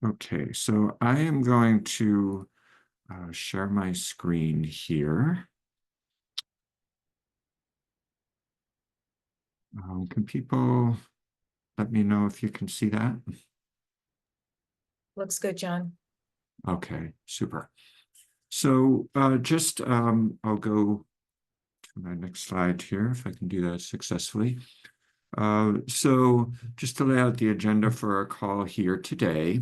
Okay, so I am going to share my screen here. Can people let me know if you can see that? Looks good, John. Okay, super. So I'll go to my next slide here if I can do that successfully. So just to lay out the agenda for our call here today,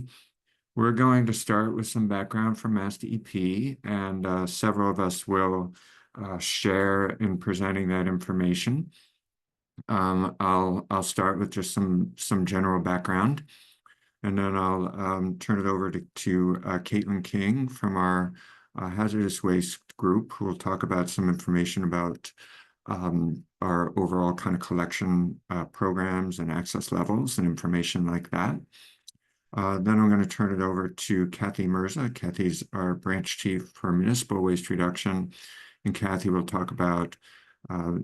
we're going to start with some background from MassDEP, and several of us will share in presenting that information. I'll start with just some general background, and then I'll turn it over to Caitlin King from our hazardous waste group, who will talk about some information about our overall kind of collection programs and access levels and information like that. Then I'm going to turn it over to Kathy Mirza. Kathy's our branch chief for municipal waste reduction, and Kathy will talk about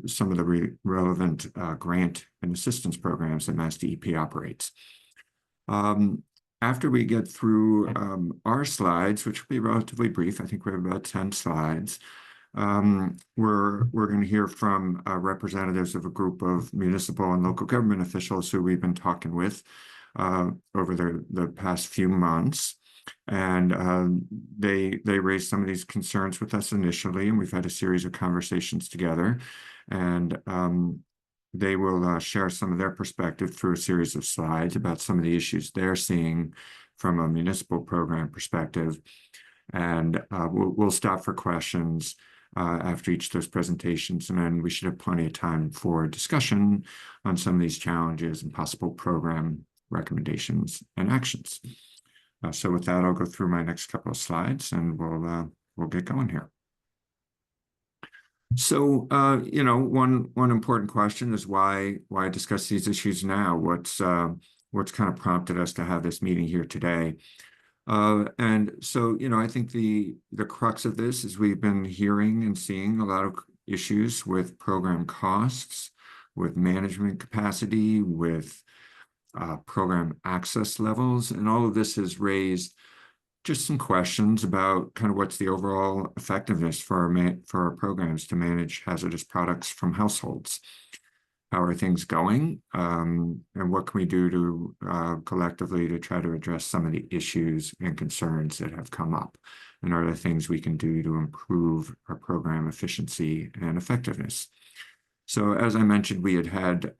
some of the relevant grant and assistance programs that MassDEP operates. After we get through our slides, which will be relatively brief, I think we have about 10 slides, we're going to hear from representatives of a group of municipal and local government officials who we've been talking with over the past few months. And they raised some of these concerns with us initially, and we've had a series of conversations together. And they will share some of their perspective through a series of slides about some of the issues they're seeing from a municipal program perspective. And we'll stop for questions after each of those presentations, and then we should have plenty of time for discussion on some of these challenges and possible program recommendations and actions. So with that, I'll go through my next couple of slides, and we'll get going here. So, one important question is why discuss these issues now? What's kind of prompted us to have this meeting here today? And so, I think the crux of this is we've been hearing and seeing a lot of issues with program costs, with management capacity, with program access levels, and all of this has raised just some questions about kind of what's the overall effectiveness for our programs to manage hazardous products from households. How are things going? And what can we do to collectively to try to address some of the issues and concerns that have come up? And are there things we can do to improve our program efficiency and effectiveness? So as I mentioned, we had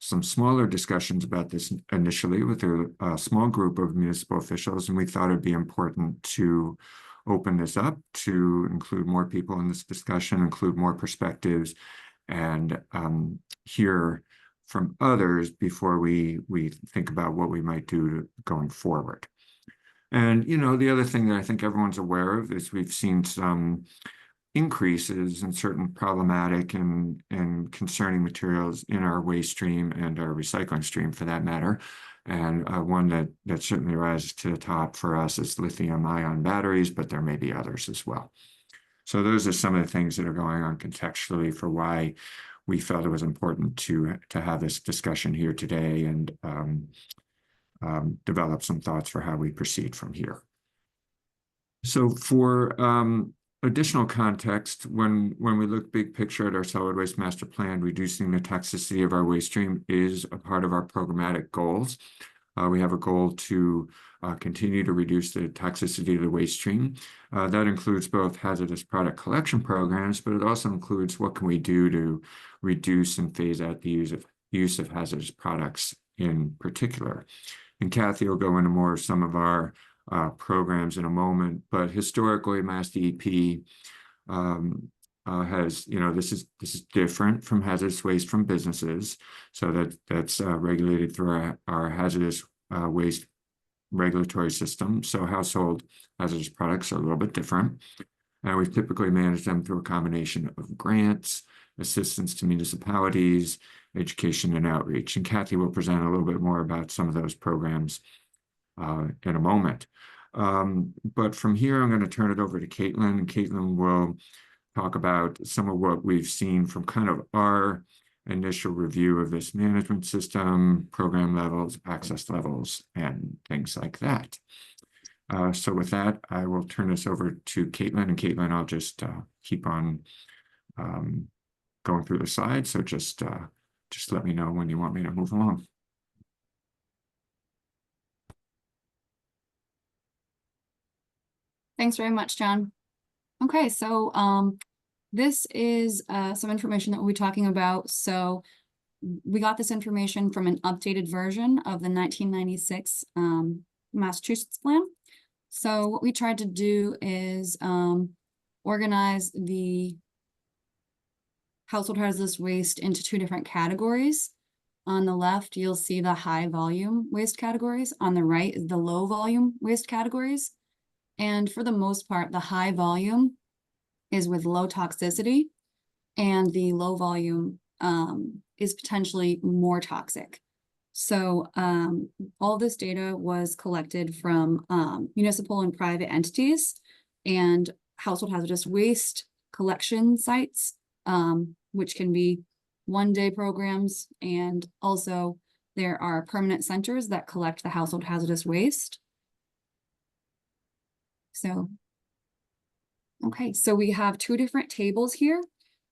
some smaller discussions about this initially with a small group of municipal officials, and we thought it'd be important to open this up to include more people in this discussion, include more perspectives, and hear from others before we think about what we might do going forward. And, the other thing that I think everyone's aware of is we've seen some increases in certain problematic and concerning materials in our waste stream and our recycling stream for that matter. And one that certainly rises to the top for us is lithium-ion batteries, but there may be others as well. So those are some of the things that are going on contextually for why we felt it was important to have this discussion here today and develop some thoughts for how we proceed from here. So for additional context, when we look big picture at our solid waste master plan, reducing the toxicity of our waste stream is a part of our programmatic goals. We have a goal to continue to reduce the toxicity of the waste stream. That includes both hazardous product collection programs, but it also includes what can we do to reduce and phase out the use of hazardous products in particular. And Kathy will go into more of some of our programs in a moment, but historically, MassDEP has, this is different from hazardous waste from businesses, so that's regulated through our hazardous waste regulatory system. So household hazardous products are a little bit different, and we've typically managed them through a combination of grants, assistance to municipalities, education, and outreach. And Kathy will present a little bit more about some of those programs in a moment. But from here, I'm going to turn it over to Caitlin, and Caitlin will talk about some of what we've seen from kind of our initial review of this management system, program levels, access levels, and things like that. So with that, I will turn this over to Caitlin, and Caitlin, I'll just keep on going through the slides. So just let me know when you want me to move along. Thanks very much, John. Okay, so this is some information that we'll be talking about. So we got this information from an updated version of the 1996 Massachusetts plan. So what we tried to do is organize the household hazardous waste into two different categories. On the left, you'll see the high volume waste categories. On the right is the low volume waste categories. And for the most part, the high volume is with low toxicity, and the low volume is potentially more toxic. So all this data was collected from municipal and private entities and household hazardous waste collection sites, which can be one-day programs, and also there are permanent centers that collect the household hazardous waste. So, okay, so we have two different tables here.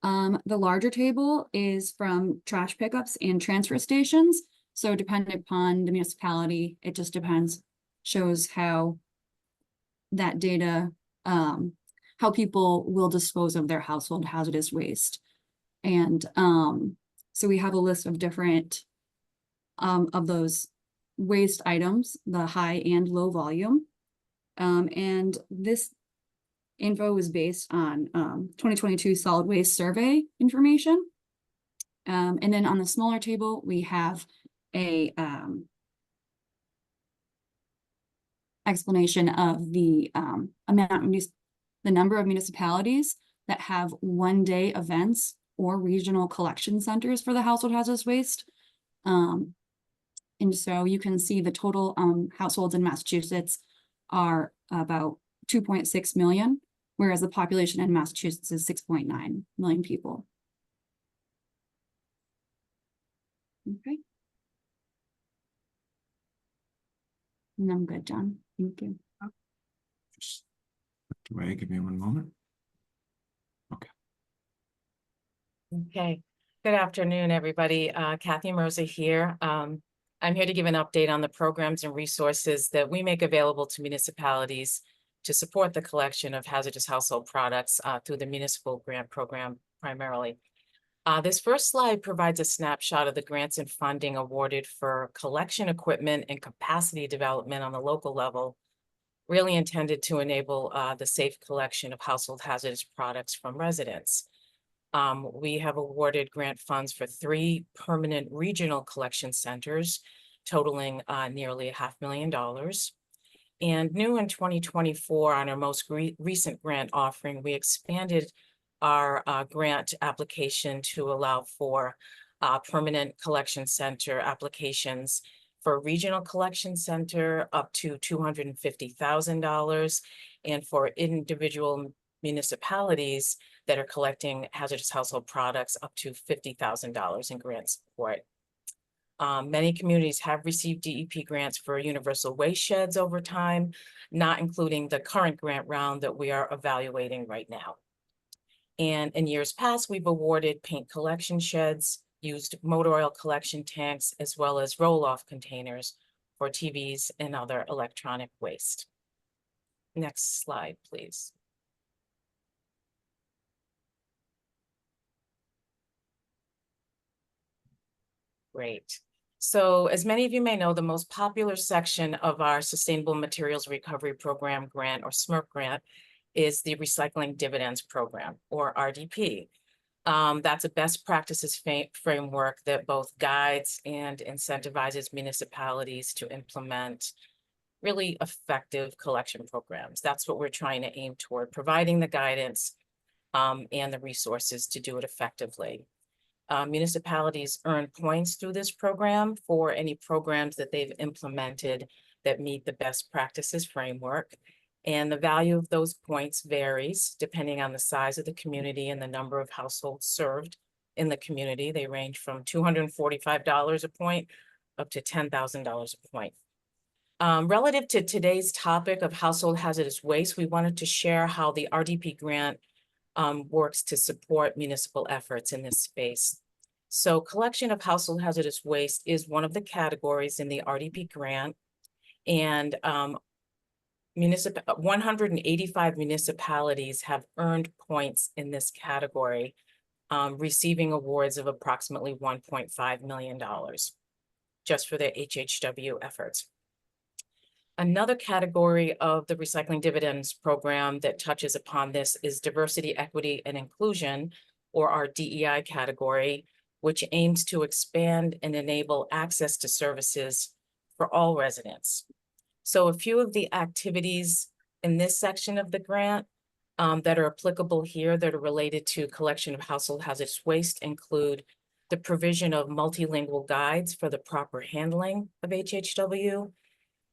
The larger table is from trash pickups and transfer stations. So depending upon the municipality, it just depends, shows how that data, how people will dispose of their household hazardous waste. And so we have a list of different of those waste items, the high and low volume. And this info is based on 2022 solid waste survey information. And then on the smaller table, we have a explanation of the the number of municipalities that have one-day events or regional collection centers for the household hazardous waste. And so you can see the total households in Massachusetts are about 2.6 million, whereas the population in Massachusetts is 6.9 million people. Okay. And I'm good, John. Thank you. Just look away. Give me one moment. Okay. Okay. Good afternoon, everybody. Kathy Rosa here. I'm here to give an update on the programs and resources that we make available to municipalities to support the collection of hazardous household products through the municipal grant program primarily. This first slide provides a snapshot of the grants and funding awarded for collection equipment and capacity development on the local level, really intended to enable the safe collection of household hazardous products from residents. We have awarded grant funds for 3 permanent regional collection centers, totaling nearly $500,000. And new in 2024, on our most recent grant offering, we expanded our grant application to allow for permanent collection center applications for regional collection center up to $250,000, and for individual municipalities that are collecting hazardous household products up to $50,000 in grant support. Many communities have received DEP grants for universal waste sheds over time, not including the current grant round that we are evaluating right now. And in years past, we've awarded paint collection sheds, used motor oil collection tanks, as well as roll-off containers for TVs and other electronic waste. Next slide, please. Great. So as many of you may know, the most popular section of our Sustainable Materials Recovery Program grant, or SMRP grant, is the Recycling Dividends Program, or RDP. That's a best practices framework that both guides and incentivizes municipalities to implement really effective collection programs. That's what we're trying to aim toward, providing the guidance and the resources to do it effectively. Municipalities earn points through this program for any programs that they've implemented that meet the best practices framework. And the value of those points varies depending on the size of the community and the number of households served in the community. They range from $245 a point up to $10,000 a point. Relative to today's topic of household hazardous waste, we wanted to share how the RDP grant works to support municipal efforts in this space. So collection of household hazardous waste is one of the categories in the RDP grant, and 185 municipalities have earned points in this category, receiving awards of approximately $1.5 million just for their HHW efforts. Another category of the Recycling Dividends program that touches upon this is Diversity, Equity, and Inclusion, or our DEI category, which aims to expand and enable access to services for all residents. So a few of the activities in this section of the grant that are applicable here that are related to collection of household hazardous waste include the provision of multilingual guides for the proper handling of HHW,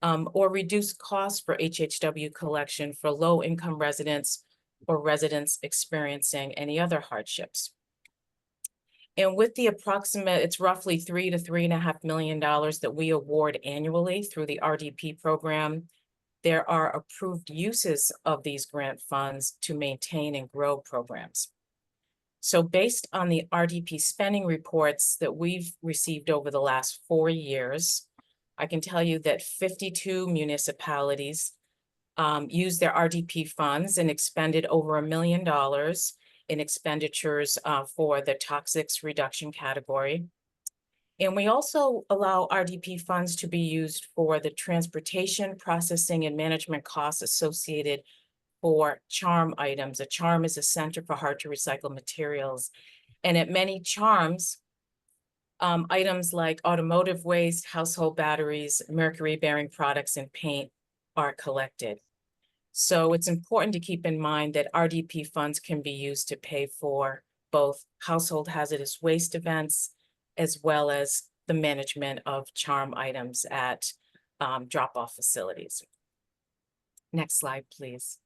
or reduce costs for HHW collection for low-income residents or residents experiencing any other hardships. And with the approximate, it's roughly $3 to $3.5 million that we award annually through the RDP program, there are approved uses of these grant funds to maintain and grow programs. So based on the RDP spending reports that we've received over the last 4 years, I can tell you that 52 municipalities used their RDP funds and expended over $1 million in expenditures for the toxics reduction category. And we also allow RDP funds to be used for the transportation, processing, and management costs associated for CHARM items. A CHARM is a Center for Hard to Recycle Materials. And at many CHARMs, items like automotive waste, household batteries, mercury-bearing products, and paint are collected. So it's important to keep in mind that RDP funds can be used to pay for both household hazardous waste events as well as the management of CHARM items at drop-off facilities. Next slide, please.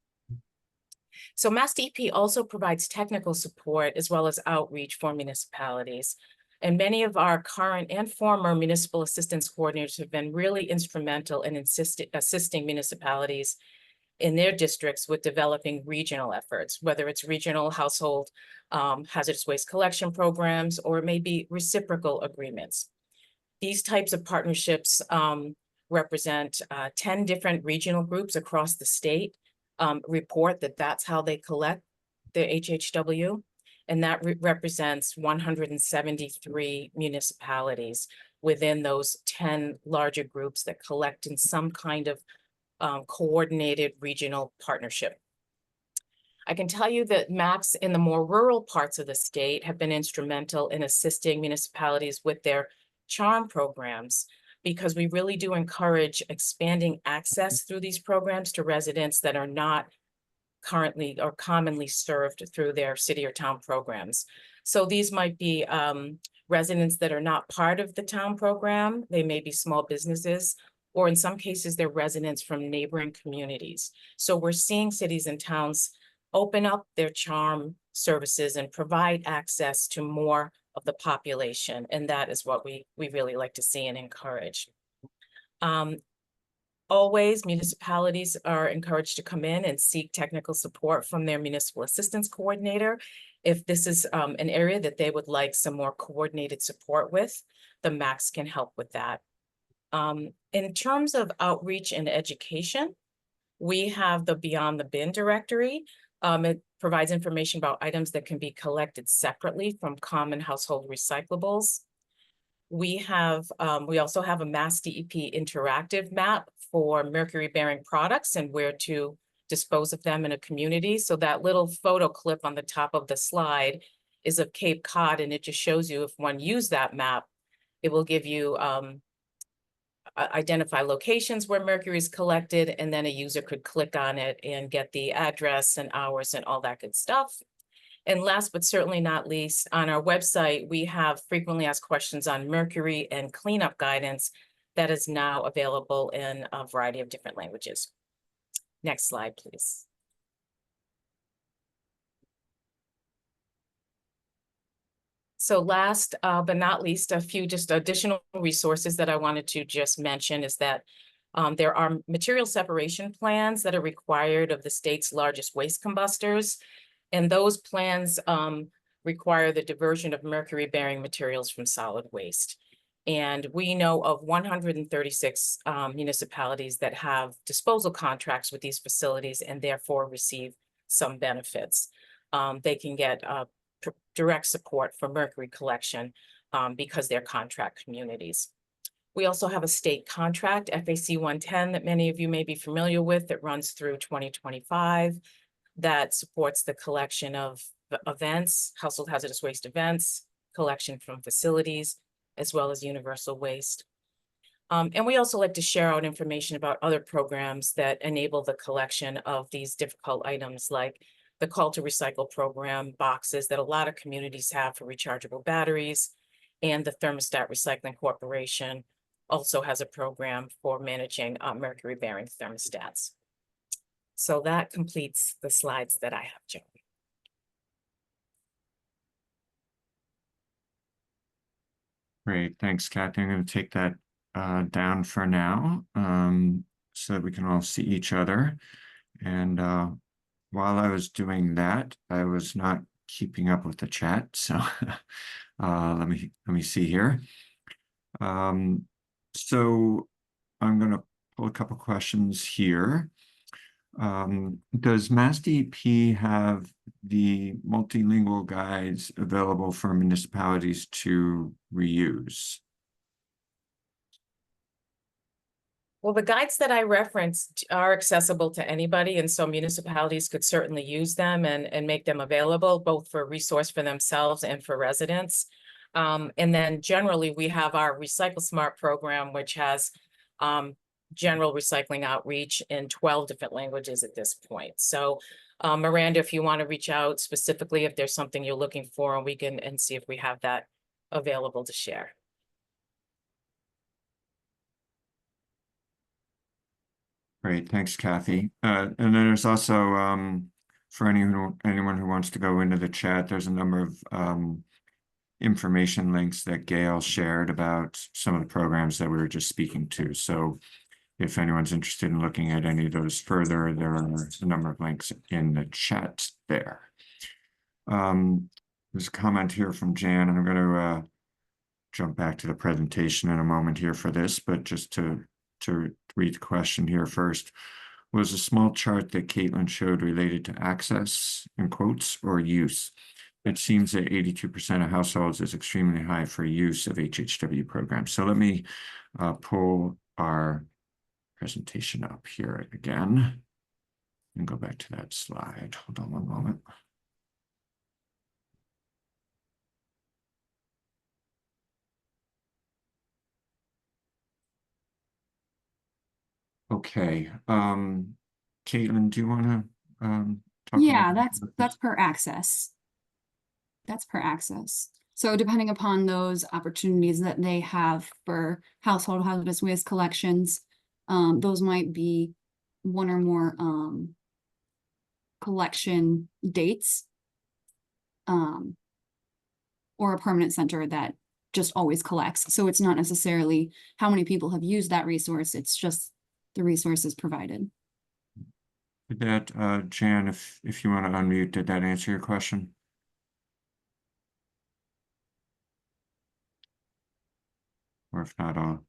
So MassDEP also provides technical support as well as outreach for municipalities. And many of our current and former municipal assistance coordinators have been really instrumental in assisting municipalities in their districts with developing regional efforts, whether it's regional household hazardous waste collection programs or maybe reciprocal agreements. These types of partnerships represent 10 different regional groups across the state, report that that's how they collect their HHW. And that represents 173 municipalities within those 10 larger groups that collect in some kind of coordinated regional partnership. I can tell you that MACs in the more rural parts of the state have been instrumental in assisting municipalities with their CHARM programs, because we really do encourage expanding access through these programs to residents that are not currently or commonly served through their city or town programs. So these might be residents that are not part of the town program. They may be small businesses, or in some cases, they're residents from neighboring communities. So we're seeing cities and towns open up their CHARM services and provide access to more of the population. And that is what we really like to see and encourage. Always, municipalities are encouraged to come in and seek technical support from their municipal assistance coordinator. If this is an area that they would like some more coordinated support with, the MACs can help with that. In terms of outreach and education, we have the Beyond the Bin directory. It provides information about items that can be collected separately from common household recyclables. We also have a MassDEP interactive map for mercury-bearing products and where to dispose of them in a community. So that little photo clip on the top of the slide is of Cape Cod, and it just shows you if one used that map, it will give you identify locations where mercury is collected, and then a user could click on it and get the address and hours and all that good stuff. And last but certainly not least, on our website, we have frequently asked questions on mercury and cleanup guidance that is now available in a variety of different languages. Next slide, please. So last but not least, a few just additional resources that I wanted to just mention is that there are material separation plans that are required of the state's largest waste combustors. And those plans require the diversion of mercury-bearing materials from solid waste. And we know of 136 municipalities that have disposal contracts with these facilities and therefore receive some benefits. They can get direct support for mercury collection because they're contract communities. We also have a state contract, FAC 110, that many of you may be familiar with, that runs through 2025, that supports the collection of events, household hazardous waste events, collection from facilities, as well as universal waste. And we also like to share out information about other programs that enable the collection of these difficult items, like the Call to Recycle program boxes that a lot of communities have for rechargeable batteries, and the Thermostat Recycling Corporation also has a program for managing mercury-bearing thermostats. So that completes the slides that I have, Joe. Great, thanks, Kathy. I'm going to take that down for now so that we can all see each other. And while I was doing that, I was not keeping up with the chat. So let me see here. So I'm going to pull a couple questions here. Does MassDEP have the multilingual guides available for municipalities to reuse? Well, the guides that I referenced are accessible to anybody, and so municipalities could certainly use them and make them available, both for resource for themselves and for residents. And then generally, we have our Recycle Smart program, which has general recycling outreach in 12 different languages at this point. So Miranda, if you want to reach out specifically, if there's something you're looking for, and we can see if we have that available to share. Great, thanks, Kathy. And then there's also, for anyone who wants to go into the chat, there's a number of information links that Gail shared about some of the programs that we were just speaking to. So if anyone's interested in looking at any of those further, there are a number of links in the chat there. There's a comment here from Jan, and I'm going to jump back to the presentation in a moment here for this, but just to read the question here first. Was a small chart that Caitlin showed related to access, in quotes, or use? It seems that 82% of households is extremely high for use of HHW programs. So let me pull our presentation up here again and go back to that slide. Hold on one moment. Okay. Caitlin, do you want to talk Yeah, about that's per access. That's per access. So depending upon those opportunities that they have for household hazardous waste collections, those might be one or more collection dates, or a permanent center that just always collects. So it's not necessarily how many people have used that resource, it's just the resources provided. Did that, Jan, if you want to unmute, did that answer your question? Or if not, I'll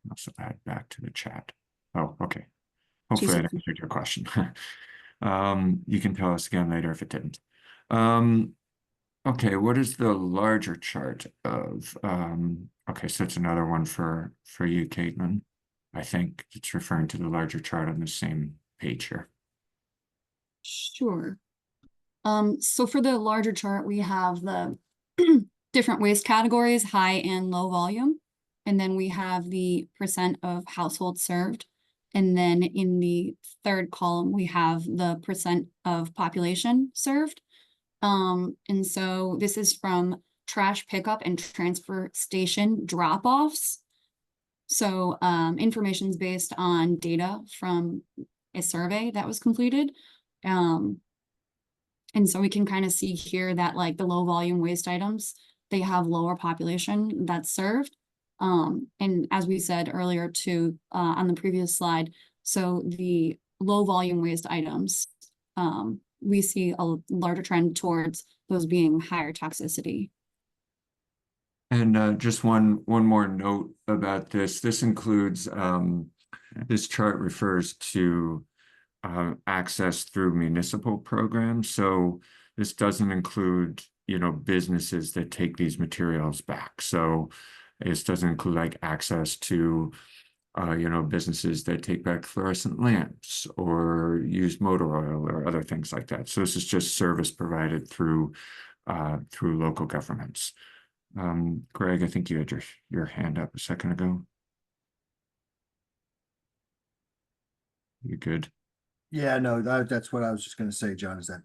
also add back to the chat. Oh, okay. Hopefully that answered your question. You can tell us again later if it didn't. Okay, what is the larger chart of, okay, so it's another one for you, Caitlin. I think it's referring to the larger chart on the same page here. Sure. So for the larger chart, we have the different waste categories, high and low volume. And then we have the percent of households served. And then in the third column, we have the percent of population served. And so this is from trash pickup and transfer station drop-offs. So information is based on data from a survey that was completed. And so we can kind of see here that like the low volume waste items, they have lower population that's served. And as we said earlier too, on the previous slide, so the low volume waste items, we see a larger trend towards those being higher toxicity. And just one more note about this. This includes this chart refers to access through municipal programs. So this doesn't include, businesses that take these materials back. So this doesn't include like access to, businesses that take back fluorescent lamps or used motor oil or other things like that. So this is just service provided through local governments. Greg, I think you had your hand up a second ago. You good? Yeah, no, that's what I was just going to say, John, is that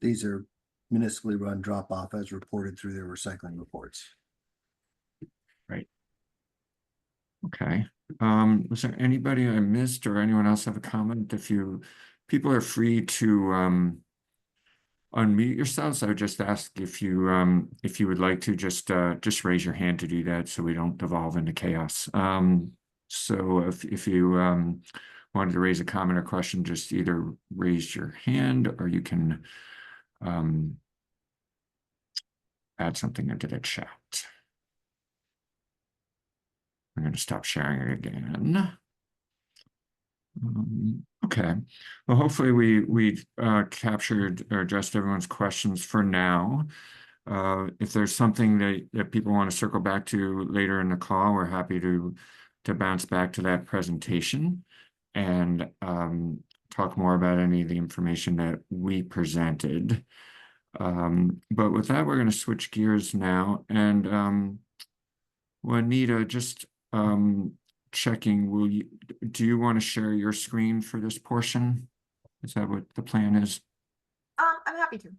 these are municipally run drop off as reported through their recycling reports. Right. Okay. Was there anybody I missed or anyone else have a comment? People are free to unmute yourselves. I would just ask if you would like to just raise your hand to do that so we don't devolve into chaos. So if you wanted to raise a comment or question, just either raise your hand or you can add something into the chat. I'm going to stop sharing it again. Okay. Well, hopefully we captured or addressed everyone's questions for now. If there's something that people want to circle back to later in the call, we're happy to bounce back to that presentation and talk more about any of the information that we presented. But with that, we're going to switch gears now. And Juanita, just checking, do you want to share your screen for this portion? Is that what the plan is? I'm happy to.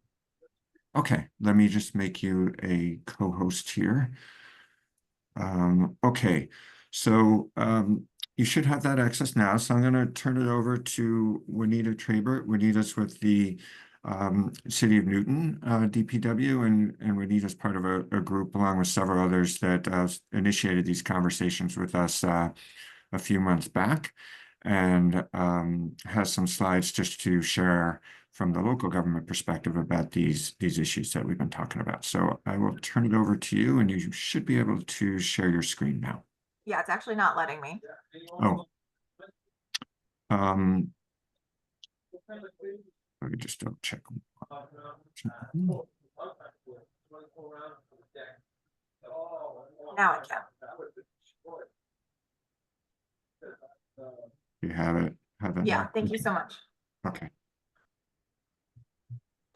Okay, let me just make you a co-host here. Okay, so you should have that access now. So I'm going to turn it over to Juanita Trabert. Juanita's with the City of Newton DPW, and Juanita's part of a group along with several others that initiated these conversations with us a few months back, and has some slides just to share from the local government perspective about these issues that we've been talking about. So I will turn it over to you, and you should be able to share your screen now. Yeah, it's actually not letting me. Oh. Let me just double check. Now I can. You have it. Yeah, thank you so much. Okay.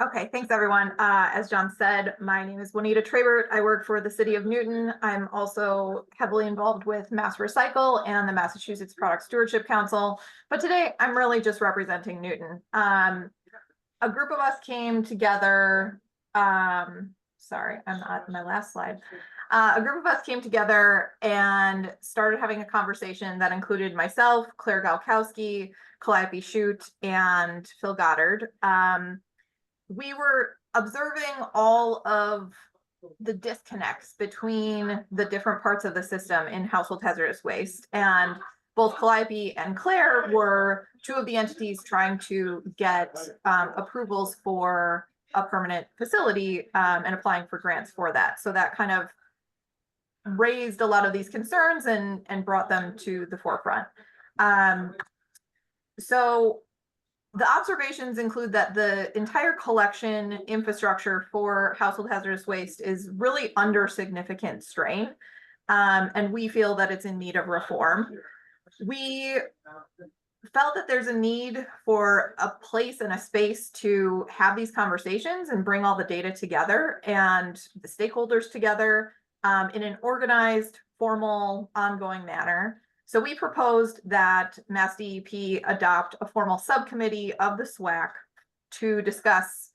Okay, thanks everyone. As John said, my name is Juanita Trabert. I work for the City of Newton. I'm also heavily involved with Mass Recycle and the Massachusetts Product Stewardship Council. But today I'm really just representing Newton. A group of us came together. Sorry, I'm on my last slide. A group of us came together and started having a conversation that included myself, Claire Galkowski, Calliope Shute, and Phil Goddard. We were observing all of the disconnects between the different parts of the system in household hazardous waste. And both Calliope and Claire were two of the entities trying to get approvals for a permanent facility and applying for grants for that. So that kind of raised a lot of these concerns and brought them to the forefront. So the observations include that the entire collection infrastructure for household hazardous waste is really under significant strain, and we feel that it's in need of reform. We felt that there's a need for a place and a space to have these conversations and bring all the data together and the stakeholders together in an organized, formal, ongoing manner. So we proposed that MassDEP adopt a formal subcommittee of the SWAC to discuss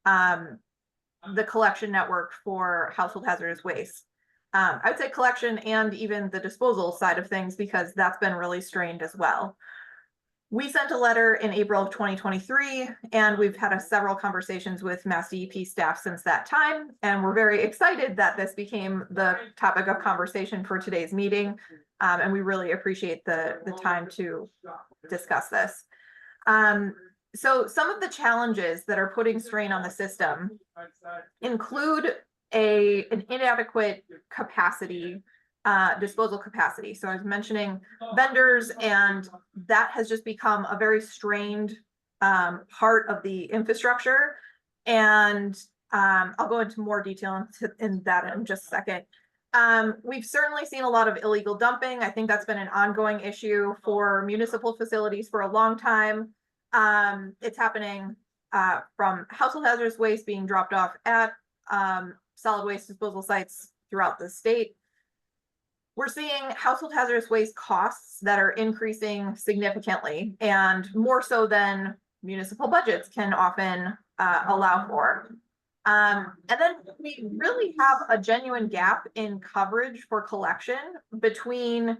the collection network for household hazardous waste. I would say collection and even the disposal side of things, because that's been really strained as well. We sent a letter in April of 2023, and we've had several conversations with MassDEP staff since that time. And we're very excited that this became the topic of conversation for today's meeting. And we really appreciate the time to discuss this. So some of the challenges that are putting strain on the system include an inadequate capacity, disposal capacity. So I was mentioning vendors, and that has just become a very strained part of the infrastructure. And I'll go into more detail in that in just a second. We've certainly seen a lot of illegal dumping. I think that's been an ongoing issue for municipal facilities for a long time. It's happening from household hazardous waste being dropped off at solid waste disposal sites throughout the state. We're seeing household hazardous waste costs that are increasing significantly, and more so than municipal budgets can often allow for. And then we really have a genuine gap in coverage for collection between,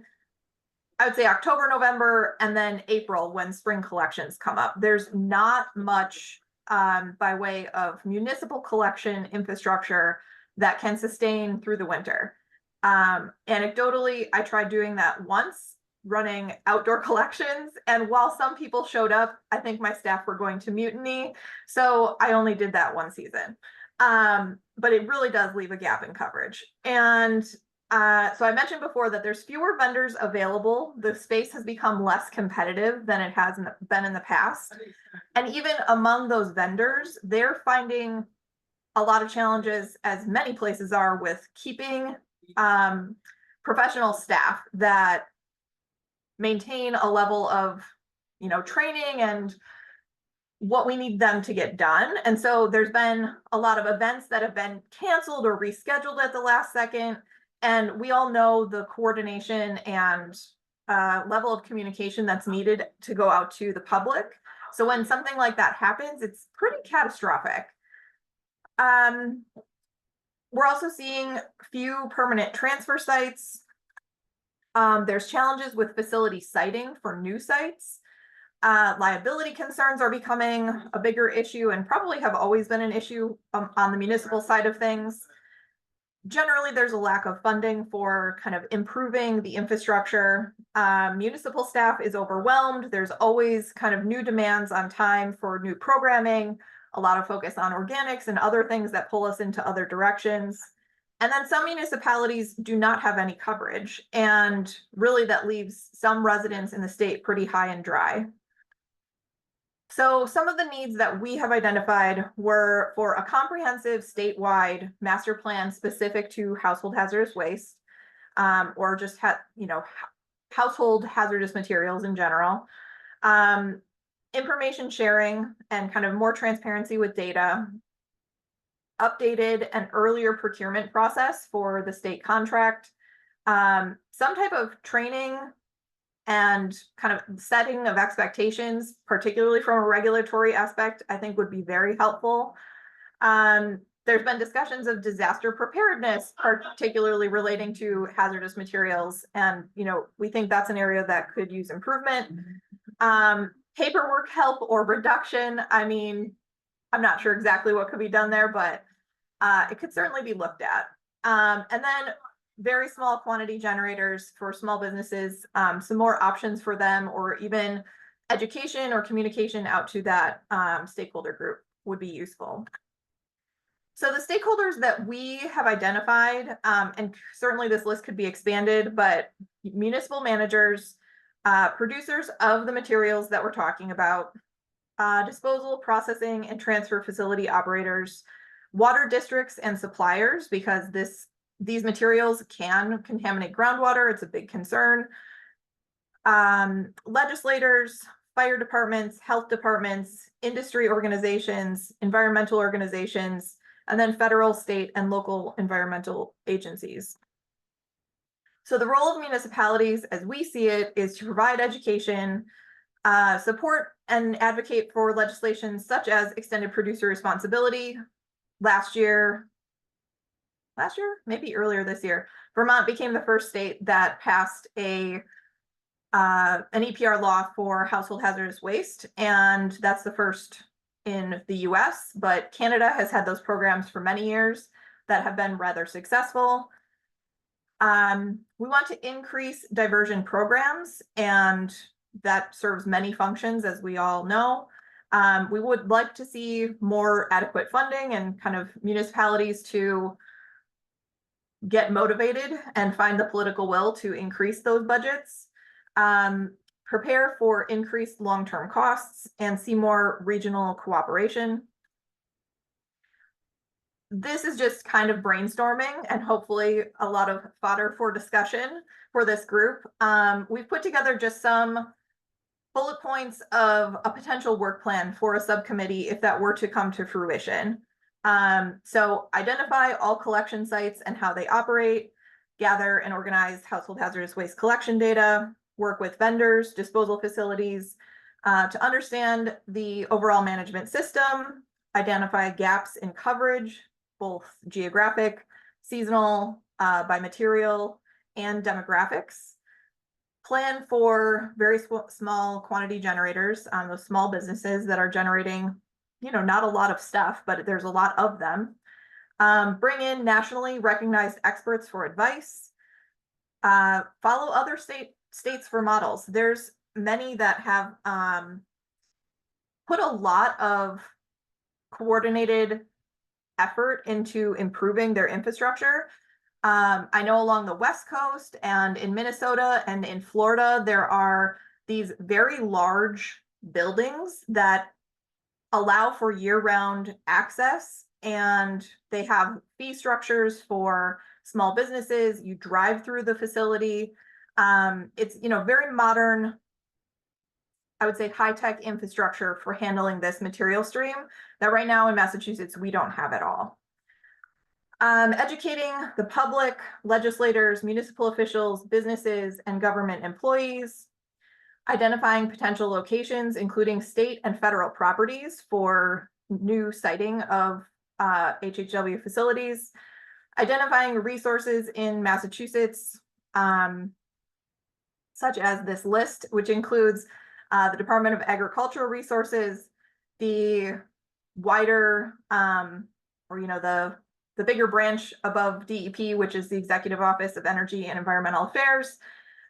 I would say, October, November, and then April when spring collections come up. There's not much by way of municipal collection infrastructure that can sustain through the winter. Anecdotally, I tried doing that once, running outdoor collections, and while some people showed up, I think my staff were going to mutiny, so I only did that one season. But it really does leave a gap in coverage. And so I mentioned before that there's fewer vendors available. The space has become less competitive than it has been in the past. And even among those vendors, they're finding a lot of challenges, as many places are, with keeping professional staff that maintain a level of, training and what we need them to get done. And so there's been a lot of events that have been canceled or rescheduled at the last second. And we all know the coordination and level of communication that's needed to go out to the public. So when something like that happens, it's pretty catastrophic. We're also seeing few permanent transfer sites. There's challenges with facility siting for new sites. Liability concerns are becoming a bigger issue and probably have always been an issue on the municipal side of things. Generally, there's a lack of funding for kind of improving the infrastructure. Municipal staff is overwhelmed. There's always kind of new demands on time for new programming, a lot of focus on organics and other things that pull us into other directions. And then some municipalities do not have any coverage, and really that leaves some residents in the state pretty high and dry. So some of the needs that we have identified were for a comprehensive statewide master plan specific to household hazardous waste, or just household hazardous materials in general. Information sharing and kind of more transparency with data, updated and earlier procurement process for the state contract, some type of training and kind of setting of expectations, particularly from a regulatory aspect, I think would be very helpful. There's been discussions of disaster preparedness, particularly relating to hazardous materials. And, we think that's an area that could use improvement. Paperwork help or reduction. I mean, I'm not sure exactly what could be done there, but it could certainly be looked at. And then very small quantity generators for small businesses, some more options for them, or even education or communication out to that stakeholder group would be useful. So the stakeholders that we have identified, and certainly this list could be expanded, but municipal managers, producers of the materials that we're talking about, disposal, processing, and transfer facility operators, water districts and suppliers, because these materials can contaminate groundwater. It's a big concern. Legislators, fire departments, health departments, industry organizations, environmental organizations, and then federal, state, and local environmental agencies. So the role of municipalities, as we see it, is to provide education, support and advocate for legislation such as extended producer responsibility. Last year, maybe earlier this year, Vermont became the first state that passed a an EPR law for household hazardous waste, and that's the first in the US, but Canada has had those programs for many years that have been rather successful. We want to increase diversion programs, and that serves many functions, as we all know. We would like to see more adequate funding and kind of municipalities to get motivated and find the political will to increase those budgets. Prepare for increased long-term costs and see more regional cooperation. This is just kind of brainstorming and hopefully a lot of fodder for discussion for this group. We've put together just some bullet points of a potential work plan for a subcommittee if that were to come to fruition. So identify all collection sites and how they operate, gather and organize household hazardous waste collection data, work with vendors, disposal facilities, to understand the overall management system, identify gaps in coverage, both geographic, seasonal, by material, and demographics. Plan for very small quantity generators, those small businesses that are generating, not a lot of stuff, but there's a lot of them. Bring in nationally recognized experts for advice. Follow other states for models. There's many that have put a lot of coordinated effort into improving their infrastructure. I know along the West Coast and in Minnesota and in Florida, there are these very large buildings that allow for year-round access, and they have fee structures for small businesses. You drive through the facility. It's, very modern, I would say high-tech infrastructure for handling this material stream that right now in Massachusetts, we don't have at all. Educating the public, legislators, municipal officials, businesses, and government employees. Identifying potential locations, including state and federal properties for new siting of HHW facilities. Identifying resources in Massachusetts, such as this list, which includes the Department of Agricultural Resources, the wider, the bigger branch above DEP, which is the Executive Office of Energy and Environmental Affairs,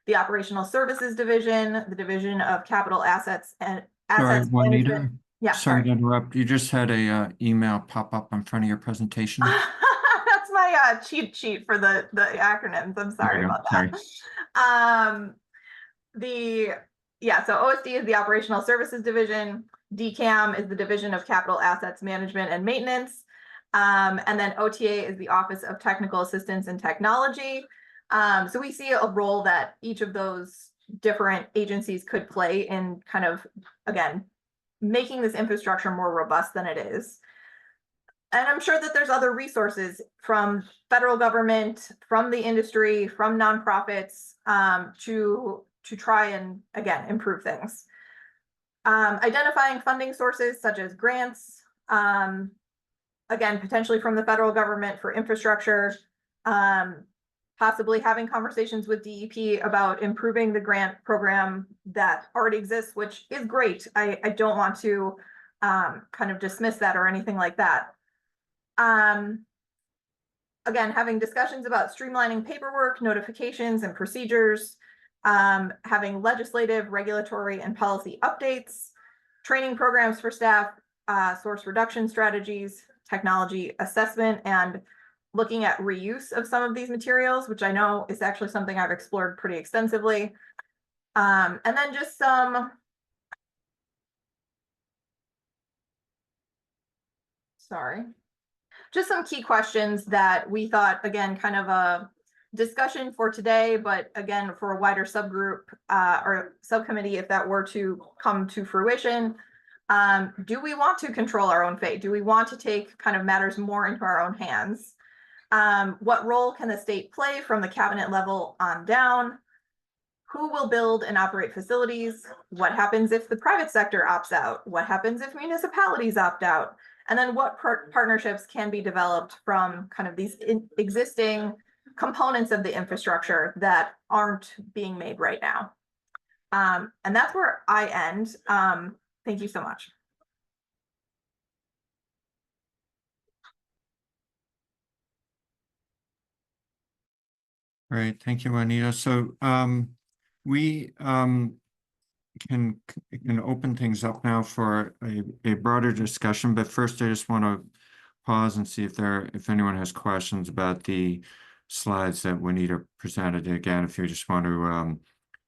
the Operational Services Division, the Division of Capital Assets and Assets Juanita. Management. Yeah, Sorry to interrupt. You just had a email pop up in front of your presentation. That's my cheat sheet for the acronyms. I'm sorry about that. So OSD is the Operational Services Division. DCAM is the Division of Capital Assets Management and Maintenance. And then OTA is the Office of Technical Assistance and Technology. So we see a role that each of those different agencies could play in kind of, again, making this infrastructure more robust than it is. And I'm sure that there's other resources from federal government, from the industry, from nonprofits, to try and, again, improve things. Identifying funding sources such as grants, again, potentially from the federal government for infrastructure, possibly having conversations with DEP about improving the grant program that already exists, which is great. I don't want to kind of dismiss that or anything like that. Again, having discussions about streamlining paperwork, notifications, and procedures, having legislative, regulatory, and policy updates, training programs for staff, source reduction strategies, technology assessment, and looking at reuse of some of these materials, which I know is actually something I've explored pretty extensively. And then just some, just some key questions that we thought, again, kind of a discussion for today, but again, for a wider subgroup or subcommittee, if that were to come to fruition. Do we want to control our own fate? Do we want to take kind of matters more into our own hands? What role can the state play from the cabinet level on down? Who will build and operate facilities? What happens if the private sector opts out? What happens if municipalities opt out? And then what partnerships can be developed from kind of these existing components of the infrastructure that aren't being made right now? And that's where I end. Thank you so much. Great, thank you, Juanita. So we can open things up now for a broader discussion, but first I just want to pause and see if anyone has questions about the slides that Juanita presented. Again, if you just want to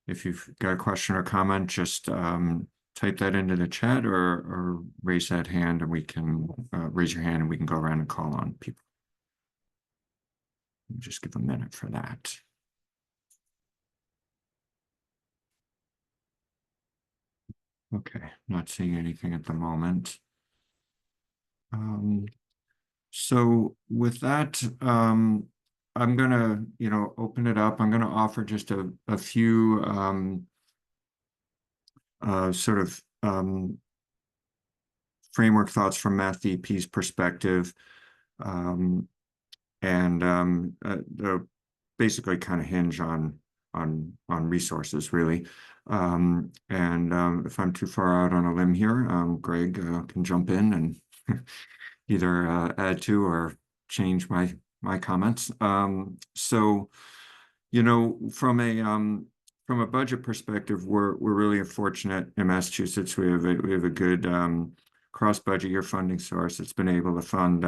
if you've got a question or comment, just type that into the chat or raise that hand, and we can raise your hand and we can go around and call on people. Just give a minute for that. Okay, not seeing anything at the moment. So with that, I'm gonna, open it up. I'm gonna offer just a few sort of framework thoughts from MassDEP's perspective, and they'll basically kind of hinge on resources, really. If I'm too far out on a limb here, Greg can jump in and either add to or change my comments. So, from a budget perspective, we're really fortunate in Massachusetts. We have a good cross-budget year funding source that's been able to fund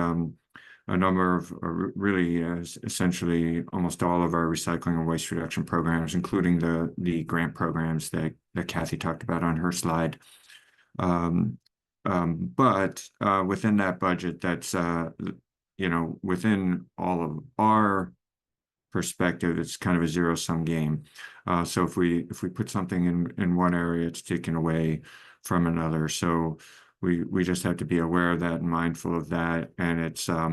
a number of really essentially almost all of our recycling and waste reduction programs, including the grant programs that Kathy talked about on her slide. But within that budget, that's within all of our perspective, it's kind of a zero-sum game. So if we put something in one area, it's taken away from another. So we just have to be aware of that and mindful of that. And it's a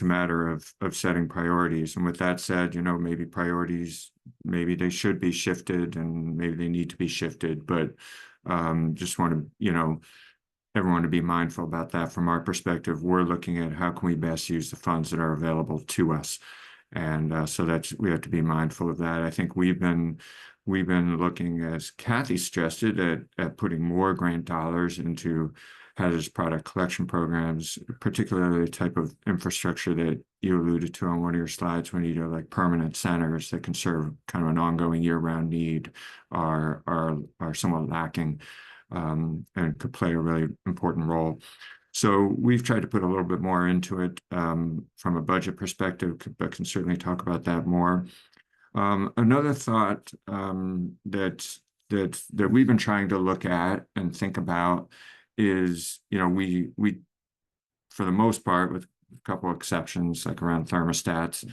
matter of setting priorities. And with that said, maybe priorities, maybe they should be shifted and maybe they need to be shifted, but just want to, everyone to be mindful about that. From our perspective, we're looking at how can we best use the funds that are available to us. And so we have to be mindful of that. I think we've been looking, as Kathy suggested, at putting more grant dollars into hazardous product collection programs, particularly the type of infrastructure that you alluded to on one of your slides, when you like permanent centers that can serve kind of an ongoing year-round need are somewhat lacking, and could play a really important role. So we've tried to put a little bit more into it from a budget perspective, but can certainly talk about that more. Another thought that we've been trying to look at and think about is, we for the most part, with a couple of exceptions like around thermostats,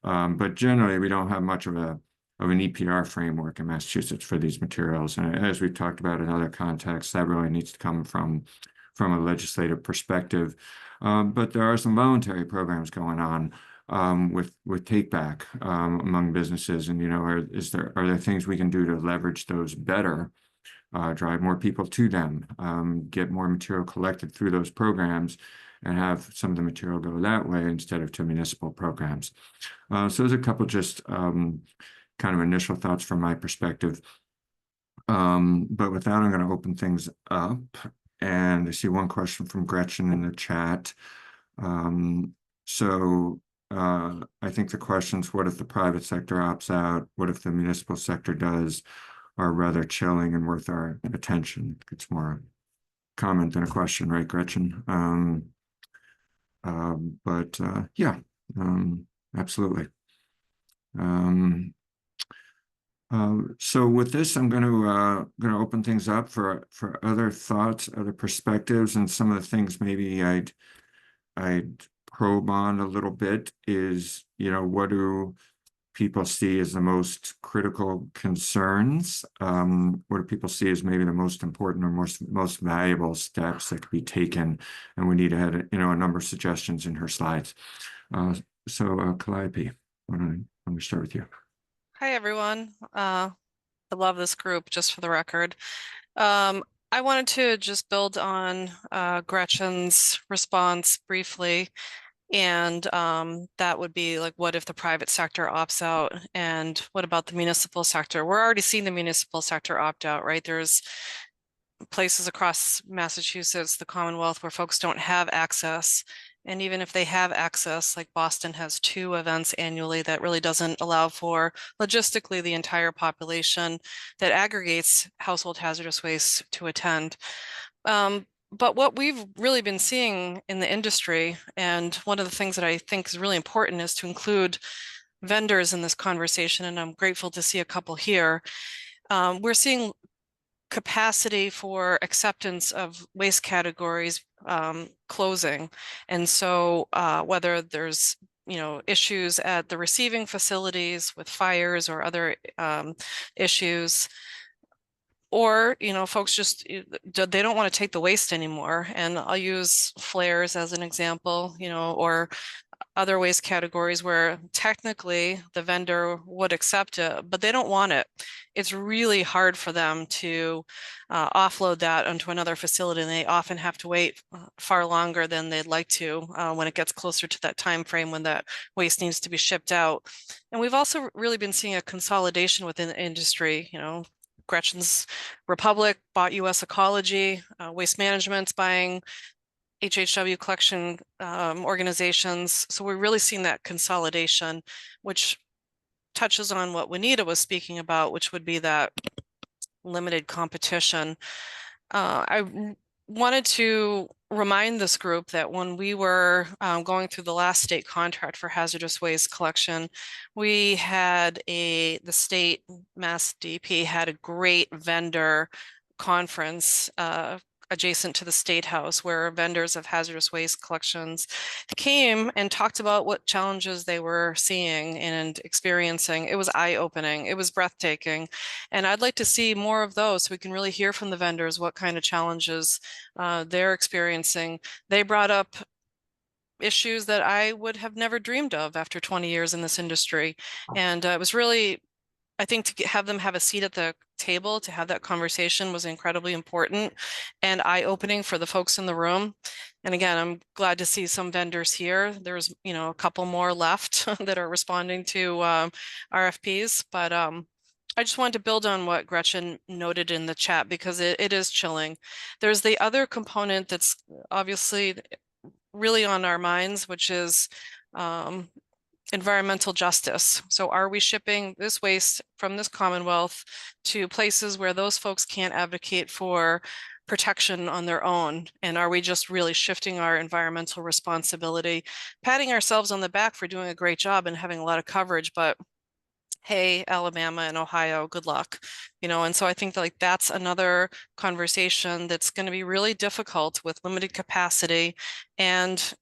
but generally we don't have much of an EPR framework in Massachusetts for these materials. And as we've talked about in other contexts, that really needs to come from a legislative perspective. But there are some voluntary programs going on with take back among businesses, and are there things we can do to leverage those better, drive more people to them, get more material collected through those programs, and have some of the material go that way instead of to municipal programs. So there's a couple just kind of initial thoughts from my perspective. But with that, I'm going to open things up. And I see one question from Gretchen in the chat. So I think the questions, what if the private sector opts out? What if the municipal sector does? Are rather chilling and worth our attention. It's more a comment than a question, right, Gretchen? Yeah, absolutely. So with this, I'm going to open things up for other thoughts, other perspectives, and some of the things maybe I'd probe on a little bit is, what do people see as the most critical concerns? What do people see as maybe the most important or most valuable steps that could be taken? And we need to have, a number of suggestions in her slides. So Calliope, why don't we start with you? Hi, everyone. I love this group, just for the record. I wanted to just build on Gretchen's response briefly. And that would be like, what if the private sector opts out? And what about the municipal sector? We're already seeing the municipal sector opt out, right? There's places across Massachusetts, the Commonwealth, where folks don't have access. And even if they have access, like Boston has 2 events annually, that really doesn't allow for logistically the entire population that aggregates household hazardous waste to attend. But what we've really been seeing in the industry, and one of the things that I think is really important, is to include vendors in this conversation, and I'm grateful to see a couple here. We're seeing capacity for acceptance of waste categories closing. And so whether there's issues at the receiving facilities with fires or other issues, or folks just they don't want to take the waste anymore. And I'll use flares as an example, or other waste categories where technically the vendor would accept it, but they don't want it. It's really hard for them to offload that onto another facility, and they often have to wait far longer than they'd like to when it gets closer to that time frame when that waste needs to be shipped out. And we've also really been seeing a consolidation within the industry. Gretchen's Republic bought US Ecology, Waste Management's buying HHW collection organizations. So we're really seeing that consolidation, which touches on what Juanita was speaking about, which would be that limited competition. I wanted to remind this group that when we were going through the last state contract for hazardous waste collection, we had the state MassDEP had a great vendor conference adjacent to the State House, where vendors of hazardous waste collections came and talked about what challenges they were seeing and experiencing. It was eye-opening. It was breathtaking. And I'd like to see more of those so we can really hear from the vendors what kind of challenges they're experiencing. They brought up issues that I would have never dreamed of after 20 years in this industry. And it was really, I think, to have them have a seat at the table, to have that conversation, was incredibly important and eye-opening for the folks in the room. And again, I'm glad to see some vendors here. There's, a couple more left that are responding to RFPs, but I just wanted to build on what Gretchen noted in the chat, because it is chilling. There's the other component that's obviously really on our minds, which is environmental justice. So are we shipping this waste from this Commonwealth to places where those folks can't advocate for protection on their own? And are we just really shifting our environmental responsibility, patting ourselves on the back for doing a great job and having a lot of coverage, but hey, Alabama and Ohio, good luck. And so I think that, that's another conversation that's going to be really difficult with limited capacity and,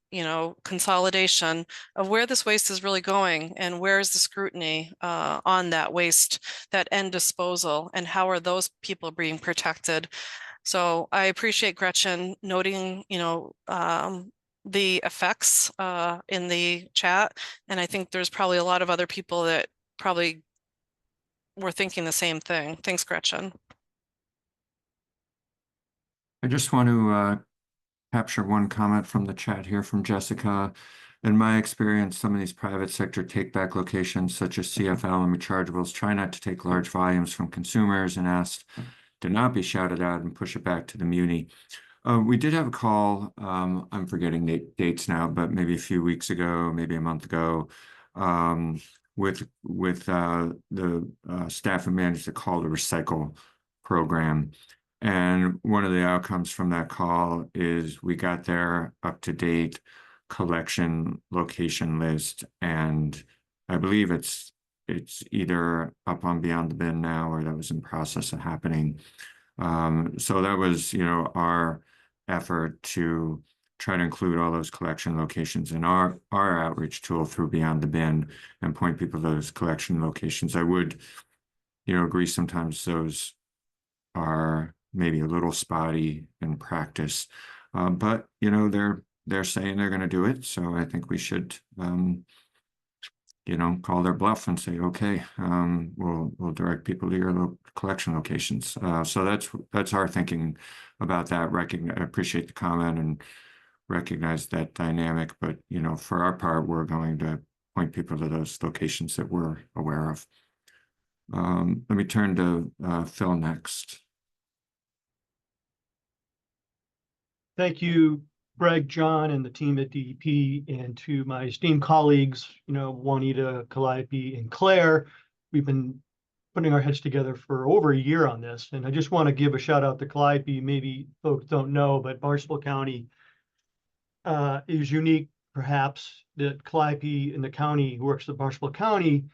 consolidation of where this waste is really going and where's the scrutiny on that waste, that end disposal, and how are those people being protected. So I appreciate Gretchen noting, the effects in the chat. And I think there's probably a lot of other people that probably were thinking the same thing. Thanks, Gretchen. I just want to capture one comment from the chat here from Jessica. In my experience, some of these private sector take-back locations, such as CFL and rechargeables, try not to take large volumes from consumers and ask to not be shouted out and push it back to the muni. We did have a call, I'm forgetting the dates now, but maybe a few weeks ago, maybe a month ago, with the staff who managed the Call to Recycle program. And one of the outcomes from that call is we got their up-to-date collection location list, and I believe it's either up on Beyond the Bin now, or that was in process of happening. So that was, our effort to try to include all those collection locations in our outreach tool through Beyond the Bin and point people to those collection locations. I would, agree sometimes those are maybe a little spotty in practice, but they're saying they're going to do it, so I think we should call their bluff and say, okay, we'll direct people to your collection locations. So that's our thinking about that. I appreciate the comment and recognize that dynamic, but, you know, for our part, we're going to point people to those locations that we're aware of. Let me turn to Phil next. Thank you, Greg, John, and the team at DEP, and to my esteemed colleagues, you know, Juanita, Calliope, and Claire. We've been putting our heads together for over a year on this, and I just want to give a shout out to Calliope. Maybe folks don't know, but Barnstable County is unique, perhaps, that Calliope in the county, who works at Barnstable County,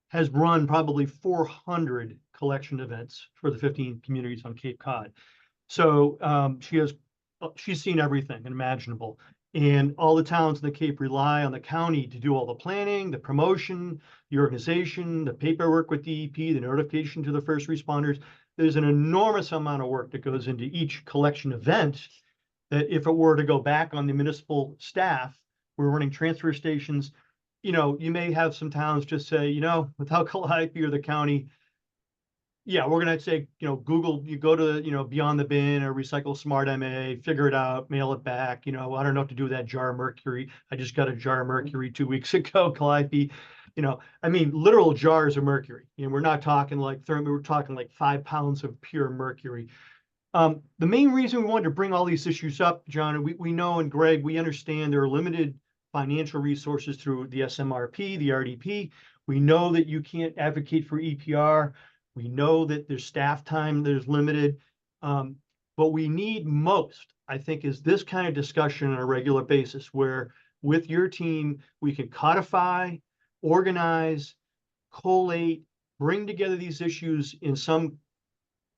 has run probably 400 collection events for the 15 communities on Cape Cod. So she's seen everything imaginable. And all the towns in the Cape rely on the county to do all the planning, the promotion, the organization, the paperwork with DEP, the notification to the first responders. There's an enormous amount of work that goes into each collection event that if it were to go back on the municipal staff, we're running transfer stations. You know, you may have some towns just say, you know, without Calliope or the county, yeah, we're gonna say, you know, Google, you go to, you know, Beyond the Bin or Recycle Smart MA, figure it out, mail it back. You know, I don't know what to do with that jar of mercury. I just got a jar of mercury 2 weeks ago, Calliope. You know, I mean, literal jars of mercury. And we're not talking like we're talking like 5 pounds of pure mercury. The main reason we wanted to bring all these issues up, John, and we know, and Greg, we understand there are limited financial resources through the SMRP, the RDP. We know that you can't advocate for EPR. We know that there's staff time, there's limited. What we need most, I think, is this kind of discussion on a regular basis where with your team, we can codify, organize, collate, bring together these issues in some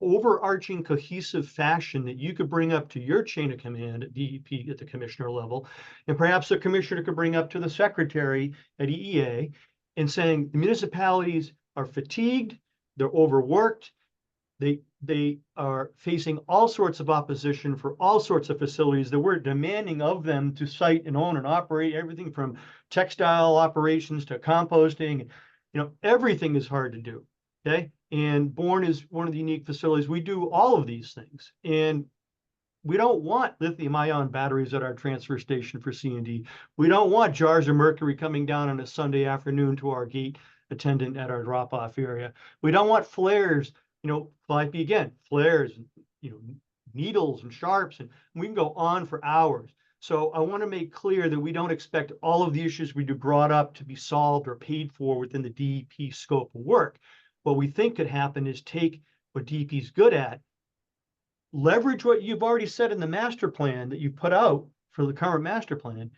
overarching cohesive fashion that you could bring up to your chain of command at DEP at the commissioner level, and perhaps the commissioner could bring up to the secretary at EEA and saying the municipalities are fatigued, they're overworked, they are facing all sorts of opposition for all sorts of facilities that we're demanding of them to site and own and operate, everything from textile operations to composting. You know, everything is hard to do. Okay. And Bourne is one of the unique facilities. We do all of these things. And we don't want lithium-ion batteries at our transfer station for C&D. We don't want jars of mercury coming down on a Sunday afternoon to our gate attendant at our drop-off area. We don't want flares, you know, like again, flares, you know, needles and sharps, and we can go on for hours. So I want to make clear that we don't expect all of the issues we do brought up to be solved or paid for within the DEP scope of work. What we think could happen is take what DEP is good at, leverage what you've already said in the master plan that you put out for the current master plan,